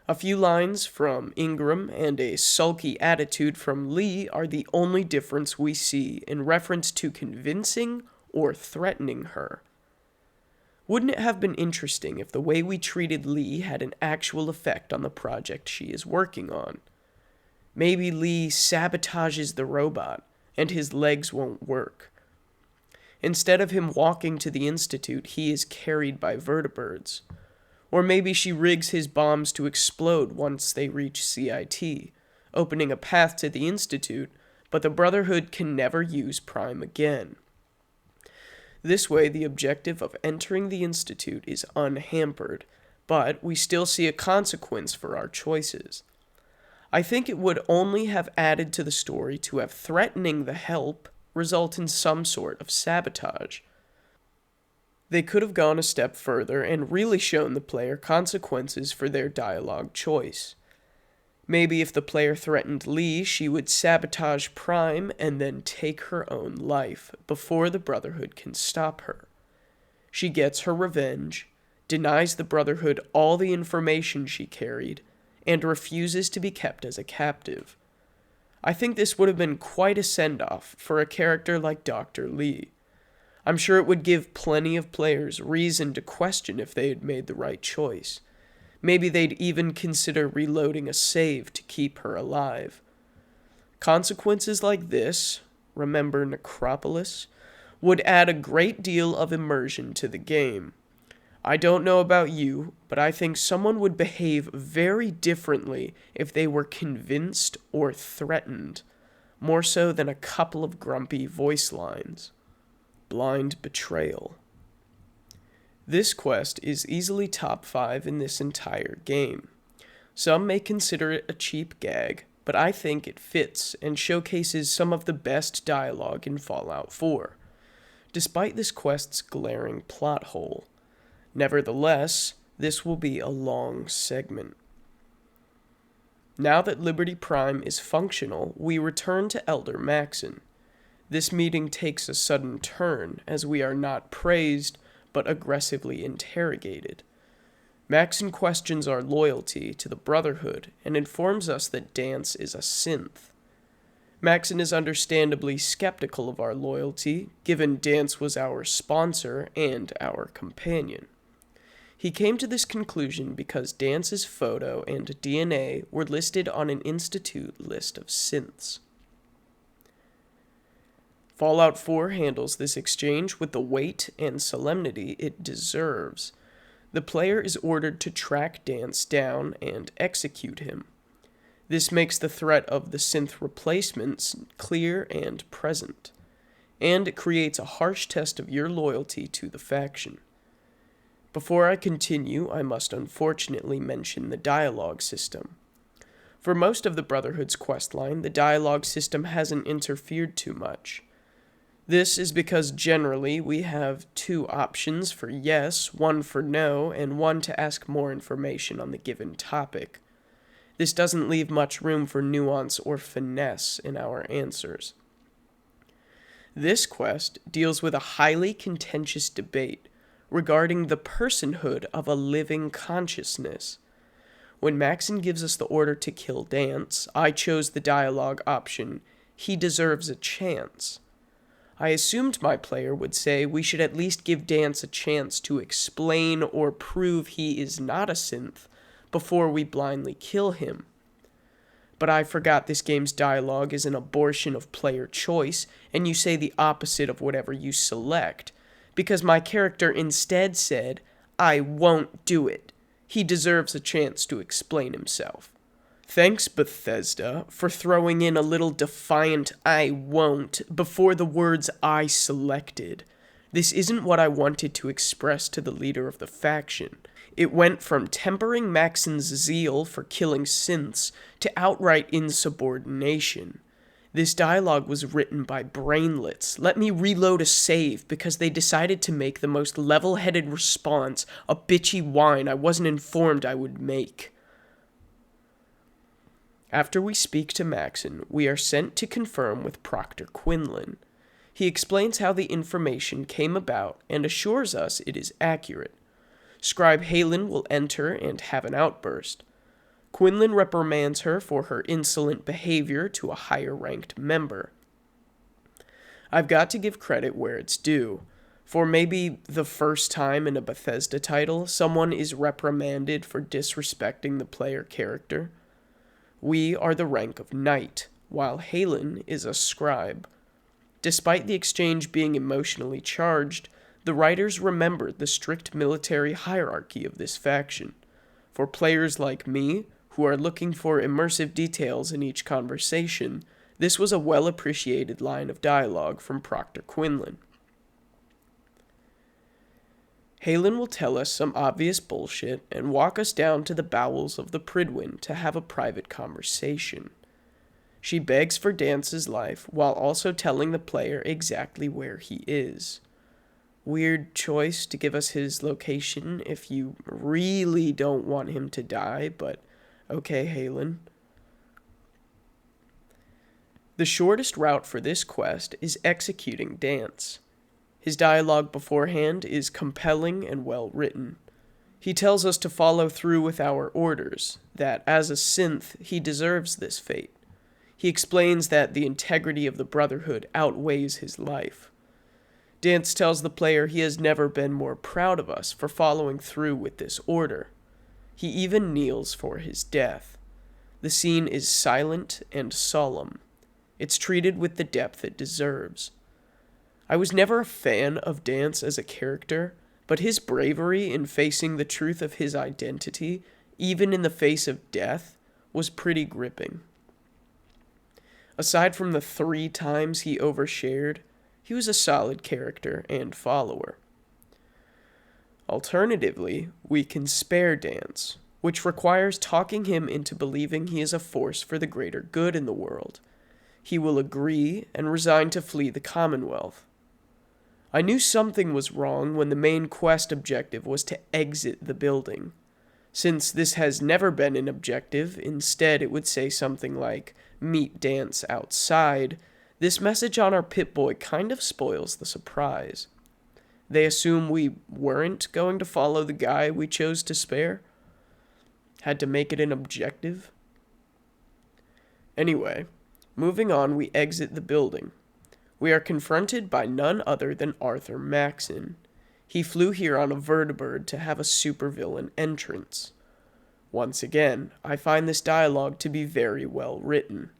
A few lines from Ingram and a sulky attitude from Lee are the only difference we see in reference to convincing or threatening her. Wouldn't it have been interesting if the way we treated Lee had an actual effect on the project she is working on? Maybe Lee sabotages the robot, and his legs won't work. Instead of him walking to the Institute, he is carried by vertibirds. Or maybe she rigs his bombs to explode once they reach CIT, opening a path to the Institute, but the Brotherhood can never use Prime again. This way, the objective of entering the Institute is unhampered, but we still see a consequence for our choices. I think it would only have added to the story to have threatening the help result in some sort of sabotage. They could have gone a step further and really shown the player consequences for their dialogue choice. Maybe if the player threatened Lee, she would sabotage Prime and then take her own life before the Brotherhood can stop her. She gets her revenge, denies the Brotherhood all the information she carried, and refuses to be kept as a captive. I think this would have been quite a send-off for a character like Dr. Lee. I'm sure it would give plenty of players reason to question if they had made the right choice. Maybe they'd even consider reloading a save to keep her alive. Consequences like this, remember Necropolis, would add a great deal of immersion to the game. I don't know about you, but I think someone would behave very differently if they were convinced or threatened, more so than a couple of grumpy voice lines. Blind Betrayal. This quest is easily top 5 in this entire game. Some may consider it a cheap gag, but I think it fits and showcases some of the best dialogue in Fallout 4, despite this quest's glaring plot hole. Nevertheless, this will be a long segment. Now that Liberty Prime is functional, we return to Elder Maxon. This meeting takes a sudden turn, as we are not praised, but aggressively interrogated. Maxon questions our loyalty to the Brotherhood and informs us that Dance is a synth. Maxon is understandably skeptical of our loyalty, given Dance was our sponsor and our companion. He came to this conclusion because Dance's photo and DNA were listed on an Institute list of synths. Fallout 4 handles this exchange with the weight and solemnity it deserves. The player is ordered to track Dance down and execute him. This makes the threat of the synth replacements clear and present, and it creates a harsh test of your loyalty to the faction. Before I continue, I must unfortunately mention the dialogue system. For most of the Brotherhood's questline, the dialogue system hasn't interfered too much. This is because generally we have 2 options for yes, 1 for no, and 1 to ask more information on the given topic. This doesn't leave much room for nuance or finesse in our answers. This quest deals with a highly contentious debate regarding the personhood of a living consciousness. When Maxon gives us the order to kill Dance, I chose the dialogue option, "He deserves a chance." I assumed my player would say we should at least give Dance a chance to explain or prove he is not a synth before we blindly kill him. But I forgot this game's dialogue is an abortion of player choice, and you say the opposite of whatever you select, because my character instead said, "I won't do it. He deserves a chance to explain himself." Thanks, Bethesda, for throwing in a little defiant "I won't" before the words "I selected." This isn't what I wanted to express to the leader of the faction. It went from tempering Maxon's zeal for killing synths to outright insubordination. This dialogue was written by brainlets. Let me reload a save because they decided to make the most level-headed response a bitchy whine I wasn't informed I would make. After we speak to Maxon, we are sent to confirm with Proctor Quinlan. He explains how the information came about and assures us it is accurate. Scribe Halen will enter and have an outburst. Quinlan reprimands her for her insolent behavior to a higher-ranked member. I've got to give credit where it's due. For maybe the first time in a Bethesda title, someone is reprimanded for disrespecting the player character. We are the rank of knight, while Halen is a scribe. Despite the exchange being emotionally charged, the writers remembered the strict military hierarchy of this faction. For players like me, who are looking for immersive details in each conversation, this was a well-appreciated line of dialogue from Proctor Quinlan. Halen will tell us some obvious bullshit and walk us down to the bowels of the Prydwen to have a private conversation. She begs for Dance's life while also telling the player exactly where he is. Weird choice to give us his location if you really don't want him to die, but okay, Halen. The shortest route for this quest is executing Dance. His dialogue beforehand is compelling and well written. He tells us to follow through with our orders, that as a synth, he deserves this fate. He explains that the integrity of the Brotherhood outweighs his life. Dance tells the player he has never been more proud of us for following through with this order. He even kneels for his death. The scene is silent and solemn. It's treated with the depth it deserves. I was never a fan of Dance as a character, but his bravery in facing the truth of his identity, even in the face of death, was pretty gripping. Aside from the 3 times he overshared, he was a solid character and follower. Alternatively, we can spare Dance, which requires talking him into believing he is a force for the greater good in the world. He will agree and resign to flee the Commonwealth. I knew something was wrong when the main quest objective was to exit the building. Since this has never been an objective, instead it would say something like, meet Dance outside. This message on our Pip-Boy kind of spoils the surprise. They assume we weren't going to follow the guy we chose to spare? Had to make it an objective? Anyway, moving on, we exit the building. We are confronted by none other than Arthur Maxon. He flew here on a vertibird to have a supervillain entrance. Once again, I find this dialogue to be very well written.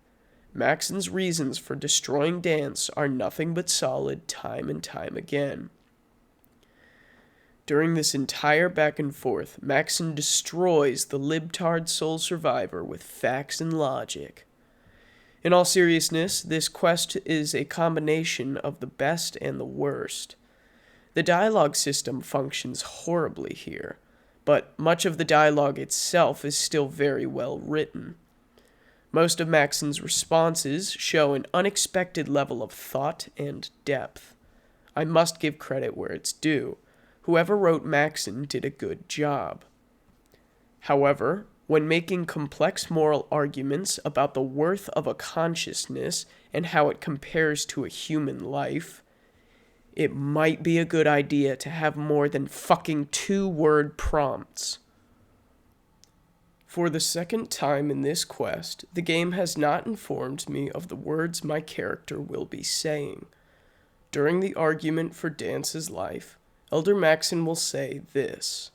Maxon's reasons for destroying Dance are nothing but solid time and time again. During this entire back and forth, Maxon destroys the libtard sole survivor with facts and logic. In all seriousness, this quest is a combination of the best and the worst. The dialogue system functions horribly here, but much of the dialogue itself is still very well written. Most of Maxon's responses show an unexpected level of thought and depth. I must give credit where it's due. Whoever wrote Maxon did a good job. However, when making complex moral arguments about the worth of a consciousness and how it compares to a human life, it might be a good idea to have more than fucking 2-word prompts. For the second time in this quest, the game has not informed me of the words my character will be saying. During the argument for Dance's life, Elder Maxon will say this.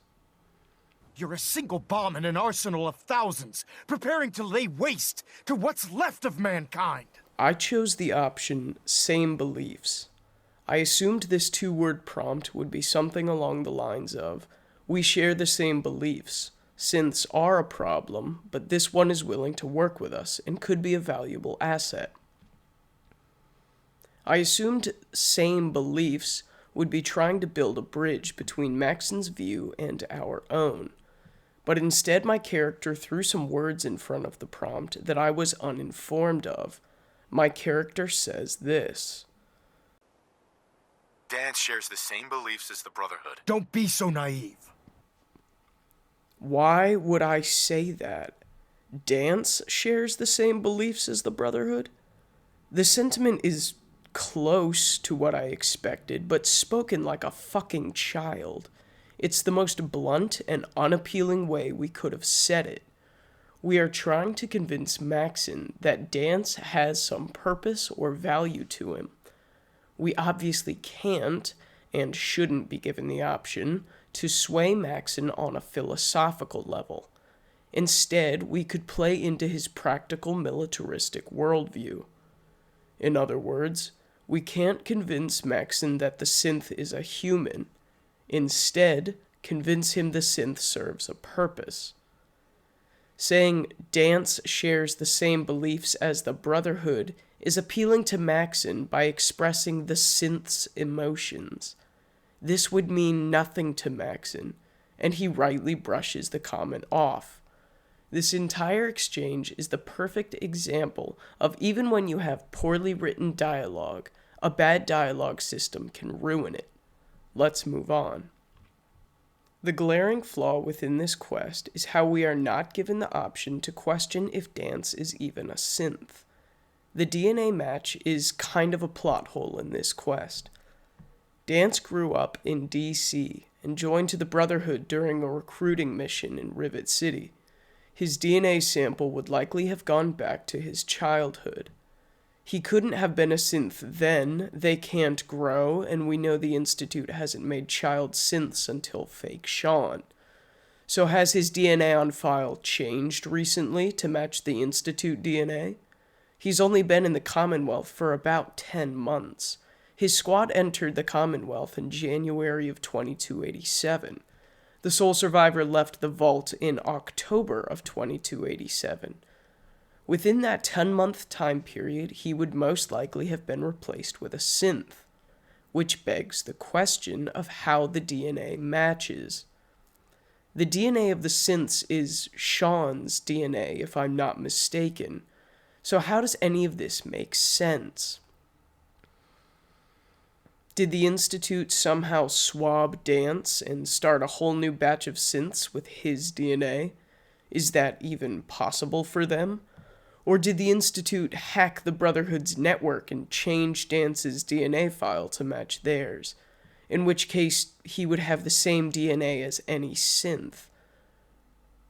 You're a single bomb in an arsenal of thousands, preparing to lay waste to what's left of mankind. I chose the option, same beliefs. I assumed this 2-word prompt would be something along the lines of, we share the same beliefs. Synths are a problem, but this one is willing to work with us and could be a valuable asset. I assumed same beliefs would be trying to build a bridge between Maxon's view and our own. But instead my character threw some words in front of the prompt that I was uninformed of. my character says this. Dance shares the same beliefs as the Brotherhood. Don't be so naive. Why would I say that? Dance shares the same beliefs as the Brotherhood? The sentiment is close to what I expected, but spoken like a fucking child. It's the most blunt and unappealing way we could have said it. We are trying to convince Maxon that dance has some purpose or value to him. We obviously can't, and shouldn't be given the option, to sway Maxon on a philosophical level. Instead, we could play into his practical militaristic worldview. In other words, we can't convince Maxon that the synth is a human. Instead, convince him the synth serves a purpose. Saying dance shares the same beliefs as the Brotherhood is appealing to Maxon by expressing the synth's emotions. This would mean nothing to Maxon, and he rightly brushes the comment off. This entire exchange is the perfect example of even when you have poorly written dialogue, a bad dialogue system can ruin it. Let's move on. The glaring flaw within this quest is how we are not given the option to question if dance is even a synth. The DNA match is kind of a plot hole in this quest. Dance grew up in D.C. and joined to the Brotherhood during a recruiting mission in Rivet City. His DNA sample would likely have gone back to his childhood. He couldn't have been a synth then, they can't grow, and we know the Institute hasn't made child synths until Fake Sean. So has his DNA on file changed recently to match the Institute DNA? He's only been in the Commonwealth for about 10 months. His squad entered the Commonwealth in January of 2287. The sole survivor left the vault in October of 2287. Within that 10-month time period, he would most likely have been replaced with a synth, which begs the question of how the DNA matches. The DNA of the synths is Sean's DNA, if I'm not mistaken. So how does any of this make sense? Did the Institute somehow swab Dance and start a whole new batch of synths with his DNA? Is that even possible for them? Or did the Institute hack the Brotherhood's network and change Dance's DNA file to match theirs? In which case, he would have the same DNA as any synth.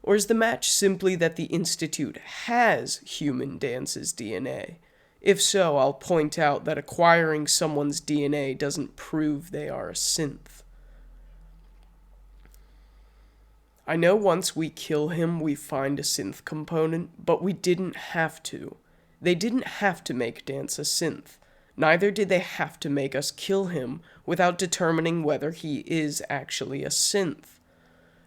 Or is the match simply that the Institute has human Dance's DNA? If so, I'll point out that acquiring someone's DNA doesn't prove they are a synth. I know once we kill him, we find a synth component, but we didn't have to. They didn't have to make Dance a synth. Neither did they have to make us kill him without determining whether he is actually a synth.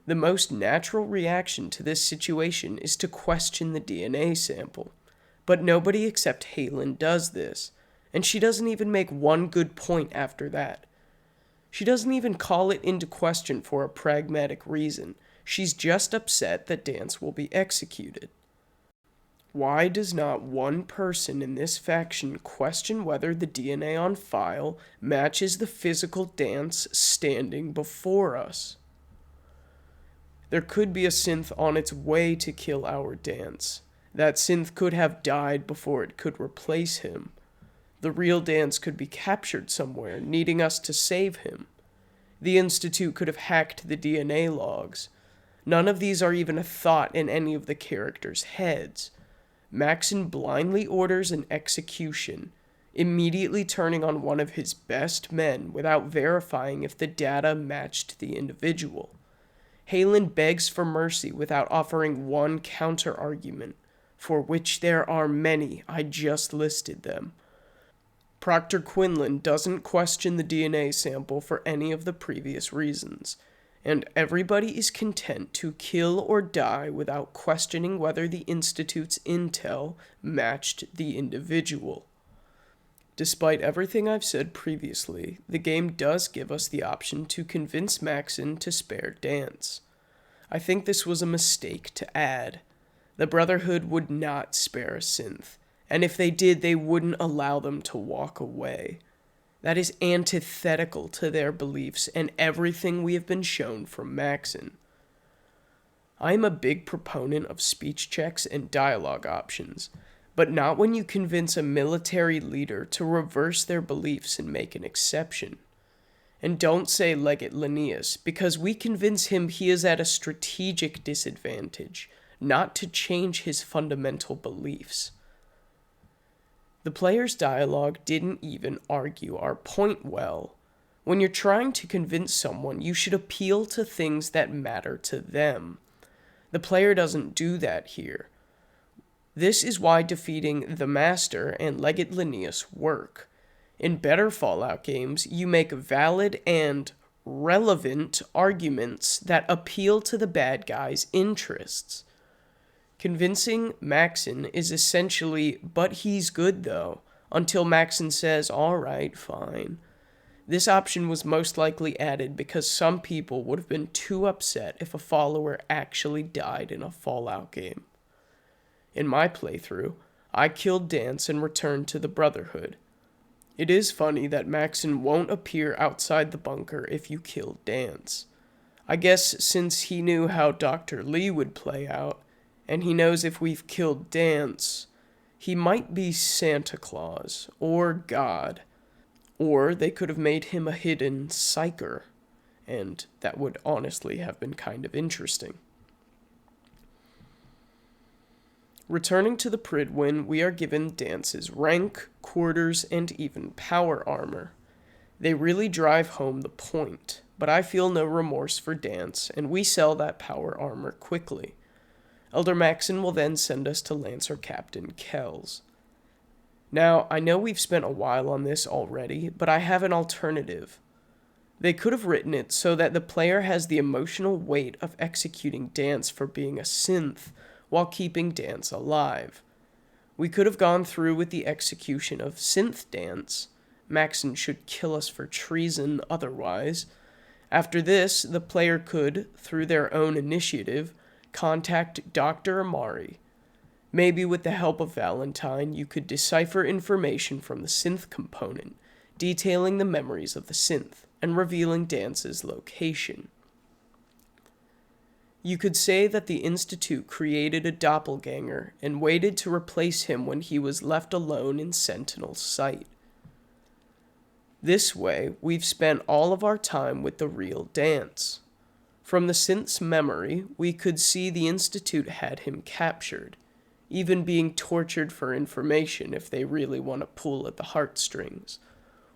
The most natural reaction to this situation is to question the DNA sample. But nobody except Halen does this, and she doesn't even make one good point after that. She doesn't even call it into question for a pragmatic reason. She's just upset that Dance will be executed. Why does not one person in this faction question whether the DNA on file matches the physical Dance standing before us? There could be a synth on its way to kill our Dance. That synth could have died before it could replace him. The real Dance could be captured somewhere, needing us to save him. The Institute could have hacked the DNA logs. None of these are even a thought in any of the characters' heads. Maxon blindly orders an execution, immediately turning on one of his best men without verifying if the data matched the individual. Halen begs for mercy without offering one counter-argument, for which there are many, I just listed them. Proctor Quinlan doesn't question the DNA sample for any of the previous reasons, and everybody is content to kill or die without questioning whether the Institute's intel matched the individual. Despite everything I've said previously, the game does give us the option to convince Maxon to spare Dance. I think this was a mistake to add. The Brotherhood would not spare a synth, and if they did, they wouldn't allow them to walk away. That is antithetical to their beliefs and everything we have been shown from Maxon. I am a big proponent of speech checks and dialogue options, but not when you convince a military leader to reverse their beliefs and make an exception. And don't say Legate Linnaeus, because we convince him he is at a strategic disadvantage, not to change his fundamental beliefs. The player's dialogue didn't even argue our point well. When you're trying to convince someone, you should appeal to things that matter to them. The player doesn't do that here. This is why defeating the Master and Legate Linnaeus work. In better Fallout games, you make valid and relevant arguments that appeal to the bad guy's interests. Convincing Maxon is essentially, but he's good though, until Maxon says, alright, fine. This option was most likely added because some people would have been too upset if a follower actually died in a Fallout game. In my playthrough, I killed Dance and returned to the Brotherhood. It is funny that Maxon won't appear outside the bunker if you kill Dance. I guess since he knew how Dr. Lee would play out, and he knows if we've killed Dance, he might be Santa Claus, or God, or they could have made him a hidden psyker, and that would honestly have been kind of interesting. Returning to the Pridwin, we are given Dance's rank, quarters, and even power armor. They really drive home the point, but I feel no remorse for Dance, and we sell that power armor quickly. Elder Maxon will then send us to Lancer Captain Kells. Now, I know we've spent a while on this already, but I have an alternative. They could have written it so that the player has the emotional weight of executing Dance for being a synth, while keeping Dance alive. We could have gone through with the execution of Synth Dance. Maxon should kill us for treason otherwise. After this, the player could, through their own initiative, contact Dr. Amari. Maybe with the help of Valentine, you could decipher information from the synth component, detailing the memories of the synth, and revealing Dance's location. You could say that the Institute created a doppelganger and waited to replace him when he was left alone in Sentinel's sight. This way, we've spent all of our time with the real Dance. From the synth's memory, we could see the Institute had him captured, even being tortured for information if they really want to pull at the heartstrings.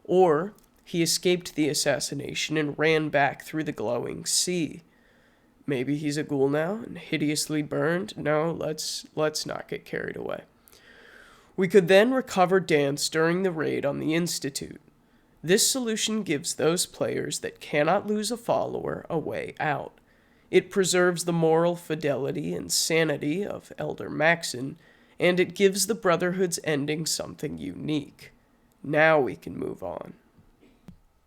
Or, he escaped the assassination and ran back through the glowing sea. Maybe he's a ghoul now and hideously burned. No, let's not get carried away. We could then recover Dance during the raid on the Institute. This solution gives those players that cannot lose a follower a way out. It preserves the moral fidelity and sanity of Elder Maxon, and it gives the Brotherhood's ending something unique. Now we can move on.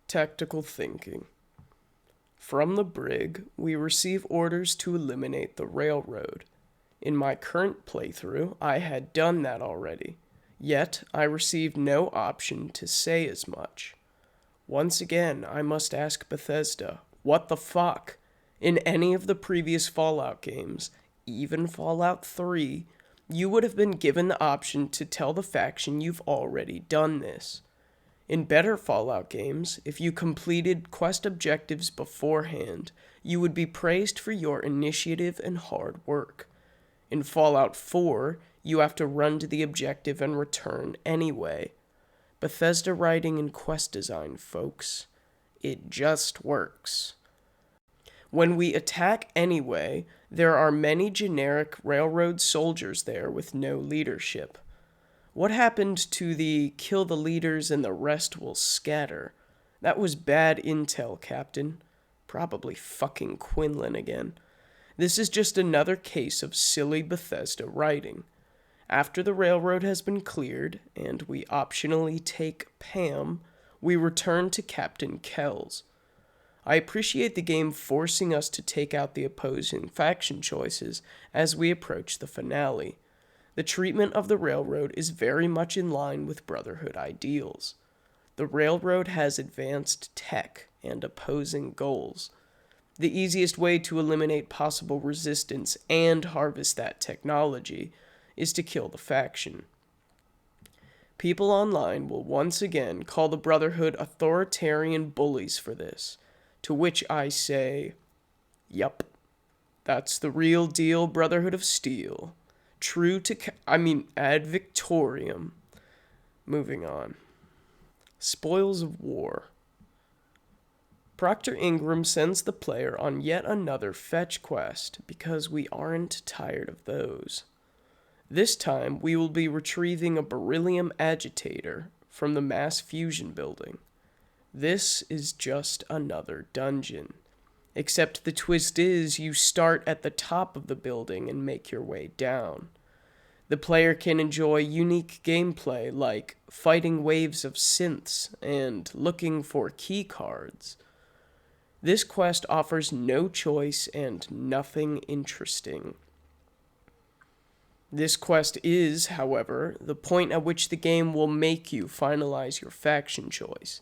Tactical thinking. From the brig, we receive orders to eliminate the railroad. In my current playthrough, I had done that already, yet I received no option to say as much. Once again, I must ask Bethesda, what the fuck? In any of the previous Fallout games, even Fallout 3, you would have been given the option to tell the faction you've already done this. In better Fallout games, if you completed quest objectives beforehand, you would be praised for your initiative and hard work. In Fallout 4, you have to run to the objective and return anyway. Bethesda writing and quest design, folks. It just works. When we attack anyway, there are many generic railroad soldiers there with no leadership. What happened to the kill the leaders and the rest will scatter? That was bad intel, Captain. Probably fucking Quinlan again. This is just another case of silly Bethesda writing. After the railroad has been cleared, and we optionally take Pam, we return to Captain Kells. I appreciate the game forcing us to take out the opposing faction choices as we approach the finale. The treatment of the railroad is very much in line with Brotherhood ideals. The railroad has advanced tech and opposing goals. The easiest way to eliminate possible resistance and harvest that technology is to kill the faction. People online will once again call the Brotherhood authoritarian bullies for this, to which I say, yup, that's the real deal Brotherhood of Steel. True to, Ad Victoriam. Moving on. Spoils of War. Proctor Ingram sends the player on yet another fetch quest, because we aren't tired of those. This time, we will be retrieving a beryllium agitator from the mass fusion building. This is just another dungeon. Except the twist is you start at the top of the building and make your way down. The player can enjoy unique gameplay like fighting waves of synths and looking for key cards. This quest offers no choice and nothing interesting. This quest is, however, the point at which the game will make you finalize your faction choice.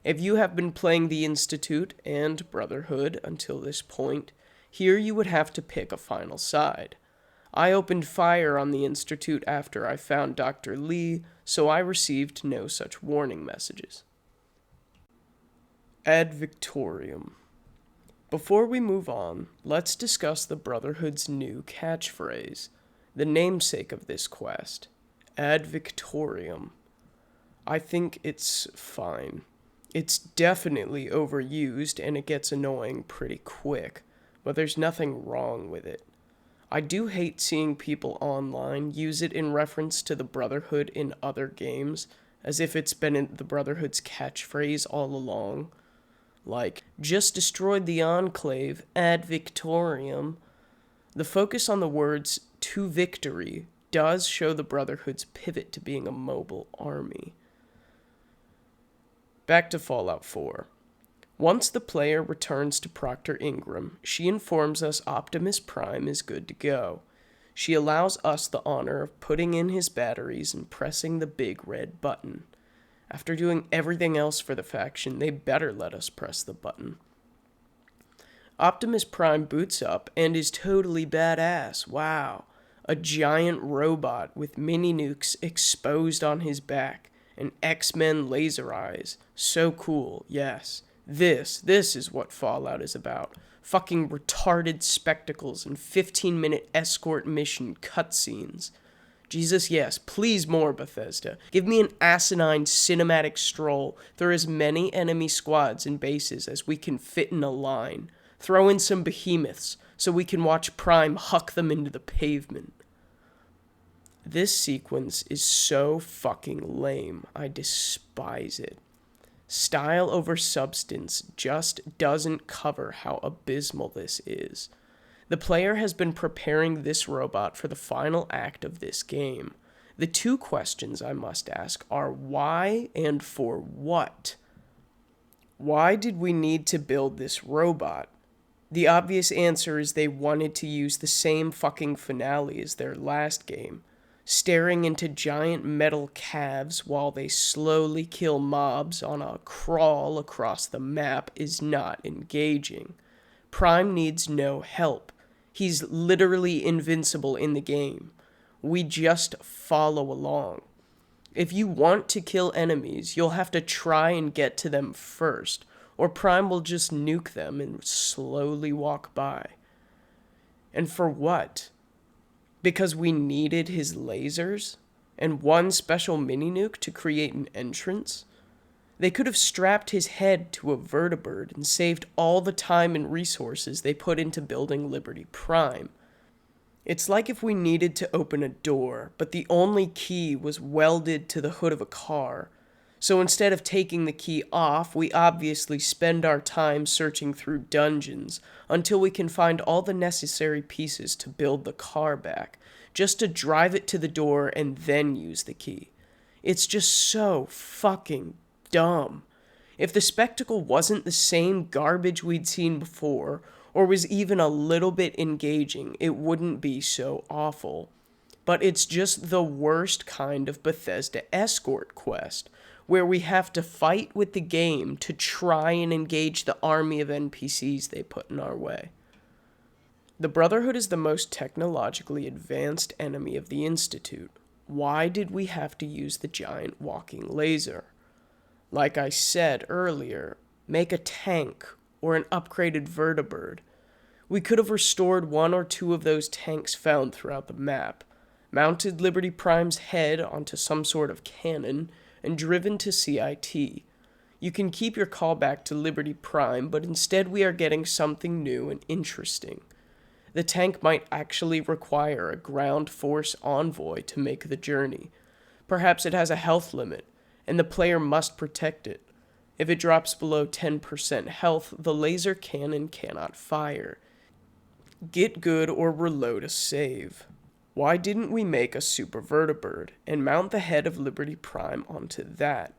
If you have been playing the Institute and Brotherhood until this point, here you would have to pick a final side. I opened fire on the Institute after I found Dr. Lee, so I received no such warning messages. Ad Victoriam. Before we move on, let's discuss the Brotherhood's new catchphrase, the namesake of this quest, Ad Victoriam. I think it's fine. It's definitely overused and it gets annoying pretty quick, but there's nothing wrong with it. I do hate seeing people online use it in reference to the Brotherhood in other games, as if it's been in the Brotherhood's catchphrase all along. Like, just destroyed the Enclave, Ad Victoriam. The focus on the words to victory does show the Brotherhood's pivot to being a mobile army. Back to Fallout 4. Once the player returns to Proctor Ingram, she informs us Optimus Prime is good to go. She allows us the honor of putting in his batteries and pressing the big red button. After doing everything else for the faction, they better let us press the button. Optimus Prime boots up and is totally badass. Wow. A giant robot with mini nukes exposed on his back and X-Men laser eyes. So cool, yes. This is what Fallout is about. Fucking retarded spectacles and 15-minute escort mission cutscenes. Jesus, yes, please more, Bethesda. Give me an asinine cinematic stroll through as many enemy squads and bases as we can fit in a line. Throw in some behemoths so we can watch Prime huck them into the pavement. This sequence is so fucking lame. I despise it. Style over substance just doesn't cover how abysmal this is. The player has been preparing this robot for the final act of this game. The two questions I must ask are why and for what? Why did we need to build this robot? The obvious answer is they wanted to use the same fucking finale as their last game. Staring into giant metal calves while they slowly kill mobs on a crawl across the map is not engaging. Prime needs no help. He's literally invincible in the game. We just follow along. If you want to kill enemies, you'll have to try and get to them first, or Prime will just nuke them and slowly walk by. And for what? Because we needed his lasers and one special mini-nuke to create an entrance? They could have strapped his head to a vertibird and saved all the time and resources they put into building Liberty Prime. It's like if we needed to open a door, but the only key was welded to the hood of a car. So instead of taking the key off, we obviously spend our time searching through dungeons until we can find all the necessary pieces to build the car back, just to drive it to the door and then use the key. It's just so fucking dumb. If the spectacle wasn't the same garbage we'd seen before, or was even a little bit engaging, it wouldn't be so awful. but it's just the worst kind of Bethesda escort quest, where we have to fight with the game to try and engage the army of NPCs they put in our way. The Brotherhood is the most technologically advanced enemy of the Institute. Why did we have to use the giant walking laser? Like I said earlier, make a tank or an upgraded vertibird. We could have restored one or two of those tanks found throughout the map, mounted Liberty Prime's head onto some sort of cannon, and driven to CIT. You can keep your callback to Liberty Prime, but instead we are getting something new and interesting. The tank might actually require a ground force envoy to make the journey. Perhaps it has a health limit, and the player must protect it. If it drops below 10% health, the laser cannon cannot fire. Get good or reload a save. Why didn't we make a super vertibird and mount the head of Liberty Prime onto that?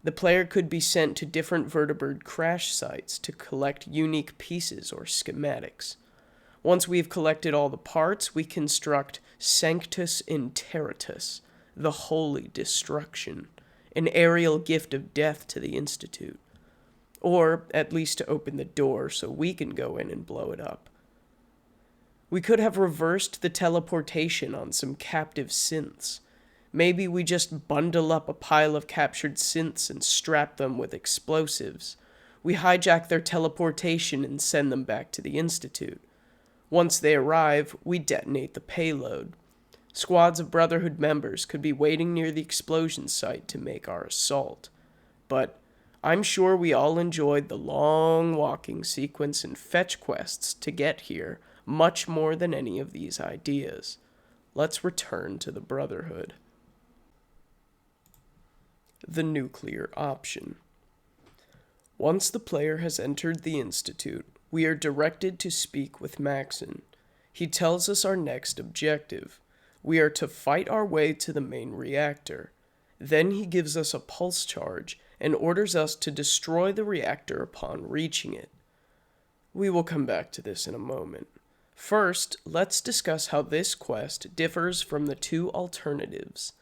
The player could be sent to different vertibird crash sites to collect unique pieces or schematics. Once we've collected all the parts, we construct Sanctus Interitus, the Holy Destruction, an aerial gift of death to the Institute. Or, at least to open the door so we can go in and blow it up. We could have reversed the teleportation on some captive synths. Maybe we just bundle up a pile of captured synths and strap them with explosives. We hijack their teleportation and send them back to the Institute. Once they arrive, we detonate the payload. Squads of Brotherhood members could be waiting near the explosion site to make our assault. But I'm sure we all enjoyed the long walking sequence and fetch quests to get here much more than any of these ideas. Let's return to the Brotherhood. The nuclear option. Once the player has entered the Institute, we are directed to speak with Maxon. He tells us our next objective. We are to fight our way to the main reactor. Then he gives us a pulse charge and orders us to destroy the reactor upon reaching it. We will come back to this in a moment. First, let's discuss how this quest differs from the two alternatives.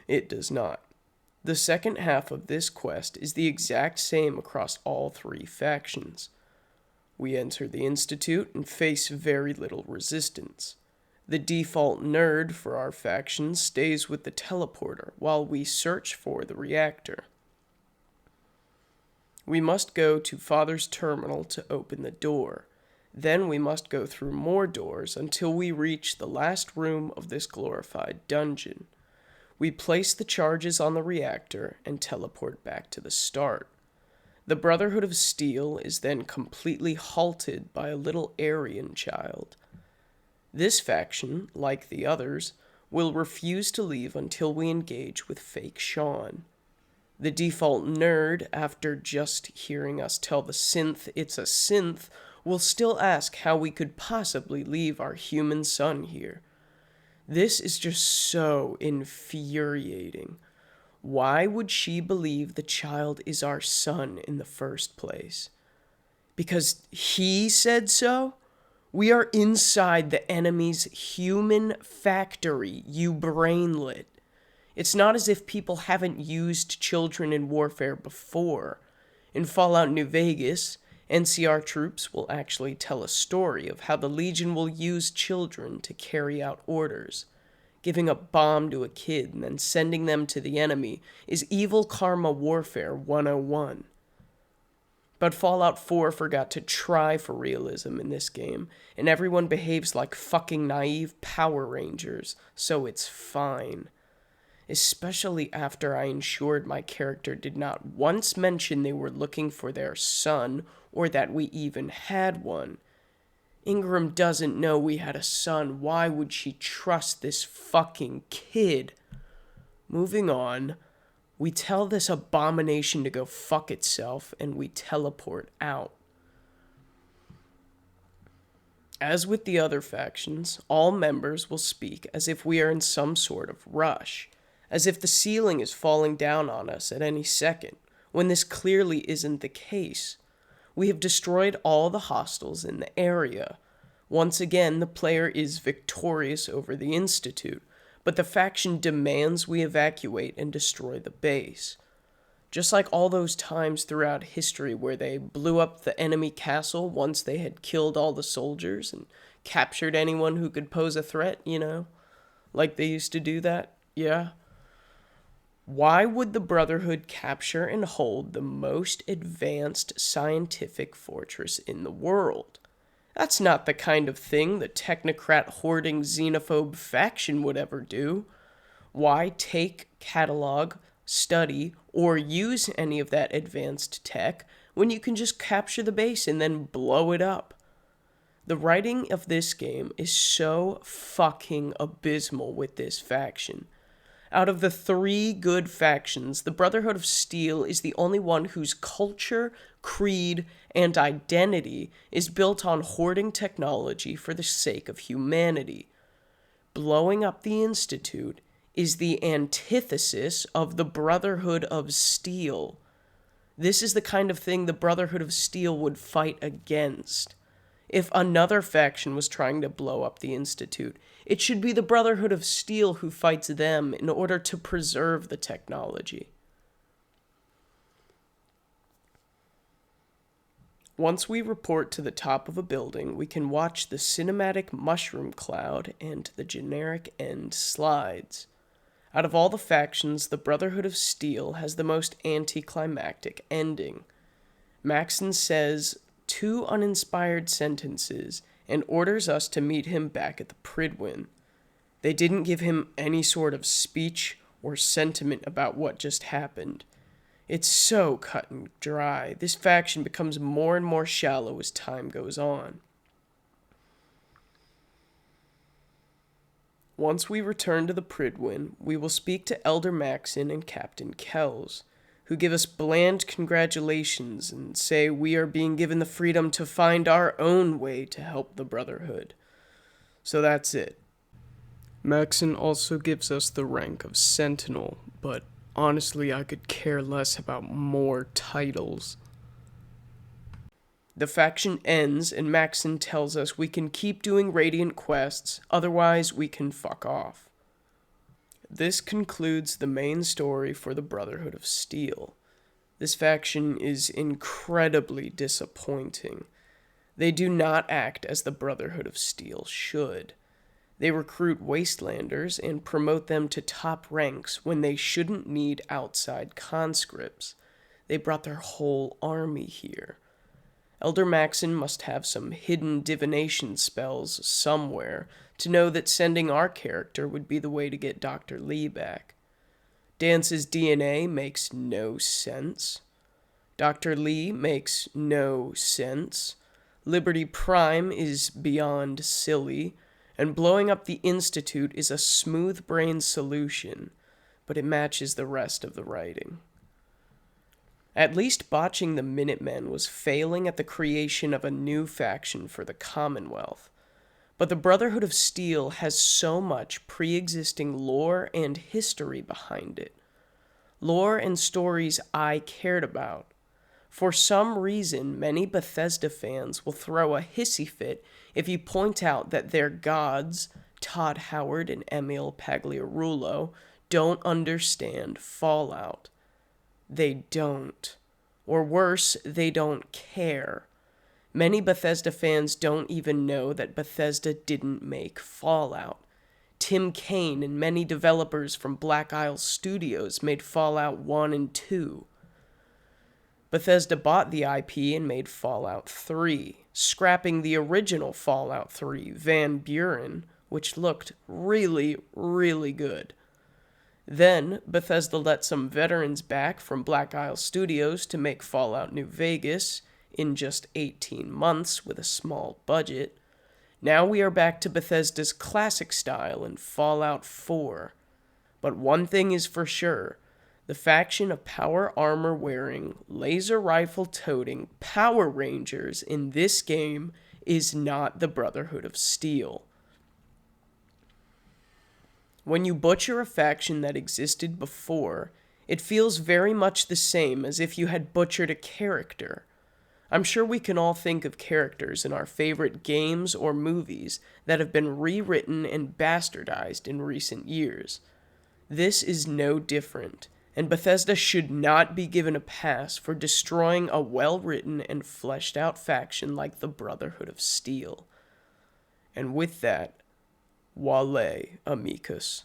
It does not. The second half of this quest is the exact same across all three factions. We enter the Institute and face very little resistance. The default nerd for our faction stays with the teleporter while we search for the reactor. We must go to Father's terminal to open the door. Then we must go through more doors until we reach the last room of this glorified dungeon. We place the charges on the reactor and teleport back to the start. The Brotherhood of Steel is then completely halted by a little Aryan child. This faction, like the others, will refuse to leave until we engage with fake Sean. The default nerd, after just hearing us tell the synth it's a synth, will still ask how we could possibly leave our human son here. This is just so infuriating. Why would she believe the child is our son in the first place? Because he said so? We are inside the enemy's human factory, you brainlet. It's not as if people haven't used children in warfare before. In Fallout New Vegas, NCR troops will actually tell a story of how the Legion will use children to carry out orders. Giving a bomb to a kid and then sending them to the enemy is evil karma warfare 101. But Fallout 4 forgot to try for realism in this game, and everyone behaves like fucking naive Power Rangers, so it's fine. Especially after I ensured my character did not once mention they were looking for their son, or that we even had one. Ingram doesn't know we had a son. Why would she trust this fucking kid? Moving on, we tell this abomination to go fuck itself, and we teleport out. As with the other factions, all members will speak as if we are in some sort of rush, as if the ceiling is falling down on us at any second, when this clearly isn't the case. We have destroyed all the hostiles in the area. Once again, the player is victorious over the Institute, but the faction demands we evacuate and destroy the base. Just like all those times throughout history where they blew up the enemy castle once they had killed all the soldiers and captured anyone who could pose a threat, Like they used to do that, yeah? Why would the Brotherhood capture and hold the most advanced scientific fortress in the world? That's not the kind of thing the technocrat hoarding xenophobe faction would ever do. Why take, catalog, study, or use any of that advanced tech when you can just capture the base and then blow it up? The writing of this game is so fucking abysmal with this faction. Out of the 3 good factions, the Brotherhood of Steel is the only one whose culture, creed, and identity is built on hoarding technology for the sake of humanity. Blowing up the Institute is the antithesis of the Brotherhood of Steel. This is the kind of thing the Brotherhood of Steel would fight against. If another faction was trying to blow up the Institute, it should be the Brotherhood of Steel who fights them in order to preserve the technology. Once we report to the top of a building, we can watch the cinematic mushroom cloud and the generic end slides. Out of all the factions, the Brotherhood of Steel has the most anticlimactic ending. Maxon says 2 uninspired sentences and orders us to meet him back at the Pridwin. They didn't give him any sort of speech or sentiment about what just happened. It's so cut and dry. This faction becomes more and more shallow as time goes on. Once we return to the Pridwin, we will speak to Elder Maxon and Captain Kells, who give us bland congratulations and say we are being given the freedom to find our own way to help the Brotherhood. So that's it. Maxon also gives us the rank of Sentinel, but honestly I could care less about more titles. The faction ends and Maxon tells us we can keep doing Radiant quests, otherwise we can fuck off. This concludes the main story for the Brotherhood of Steel. This faction is incredibly disappointing. They do not act as the Brotherhood of Steel should. They recruit Wastelanders and promote them to top ranks when they shouldn't need outside conscripts. They brought their whole army here. Elder Maxon must have some hidden divination spells somewhere to know that sending our character would be the way to get Dr. Lee back. Dance's DNA makes no sense. Dr. Lee makes no sense. Liberty Prime is beyond silly, and blowing up the Institute is a smooth-brained solution, but it matches the rest of the writing. At least botching the Minutemen was failing at the creation of a new faction for the Commonwealth. But the Brotherhood of Steel has so much pre-existing lore and history behind it. Lore and stories I cared about. For some reason, many Bethesda fans will throw a hissy fit if you point out that their gods, Todd Howard and Emil Pagliarulo, don't understand Fallout. They don't. Or worse, they don't care. Many Bethesda fans don't even know that Bethesda didn't make Fallout. Tim Kaine and many developers from Black Isle Studios made Fallout 1 and 2. Bethesda bought the IP and made Fallout 3, scrapping the original Fallout 3, Van Buren, which looked really, really good. Then, Bethesda let some veterans back from Black Isle Studios to make Fallout New Vegas in just 18 months with a small budget. Now we are back to Bethesda's classic style in Fallout 4. But one thing is for sure, the faction of power armor wearing, laser rifle toting Power Rangers in this game is not the Brotherhood of Steel. When you butcher a faction that existed before, it feels very much the same as if you had butchered a character. I'm sure we can all think of characters in our favorite games or movies that have been rewritten and bastardized in recent years. This is no different, and Bethesda should not be given a pass for destroying a well-written and fleshed-out faction like the Brotherhood of Steel. And with that, Ave Amicus.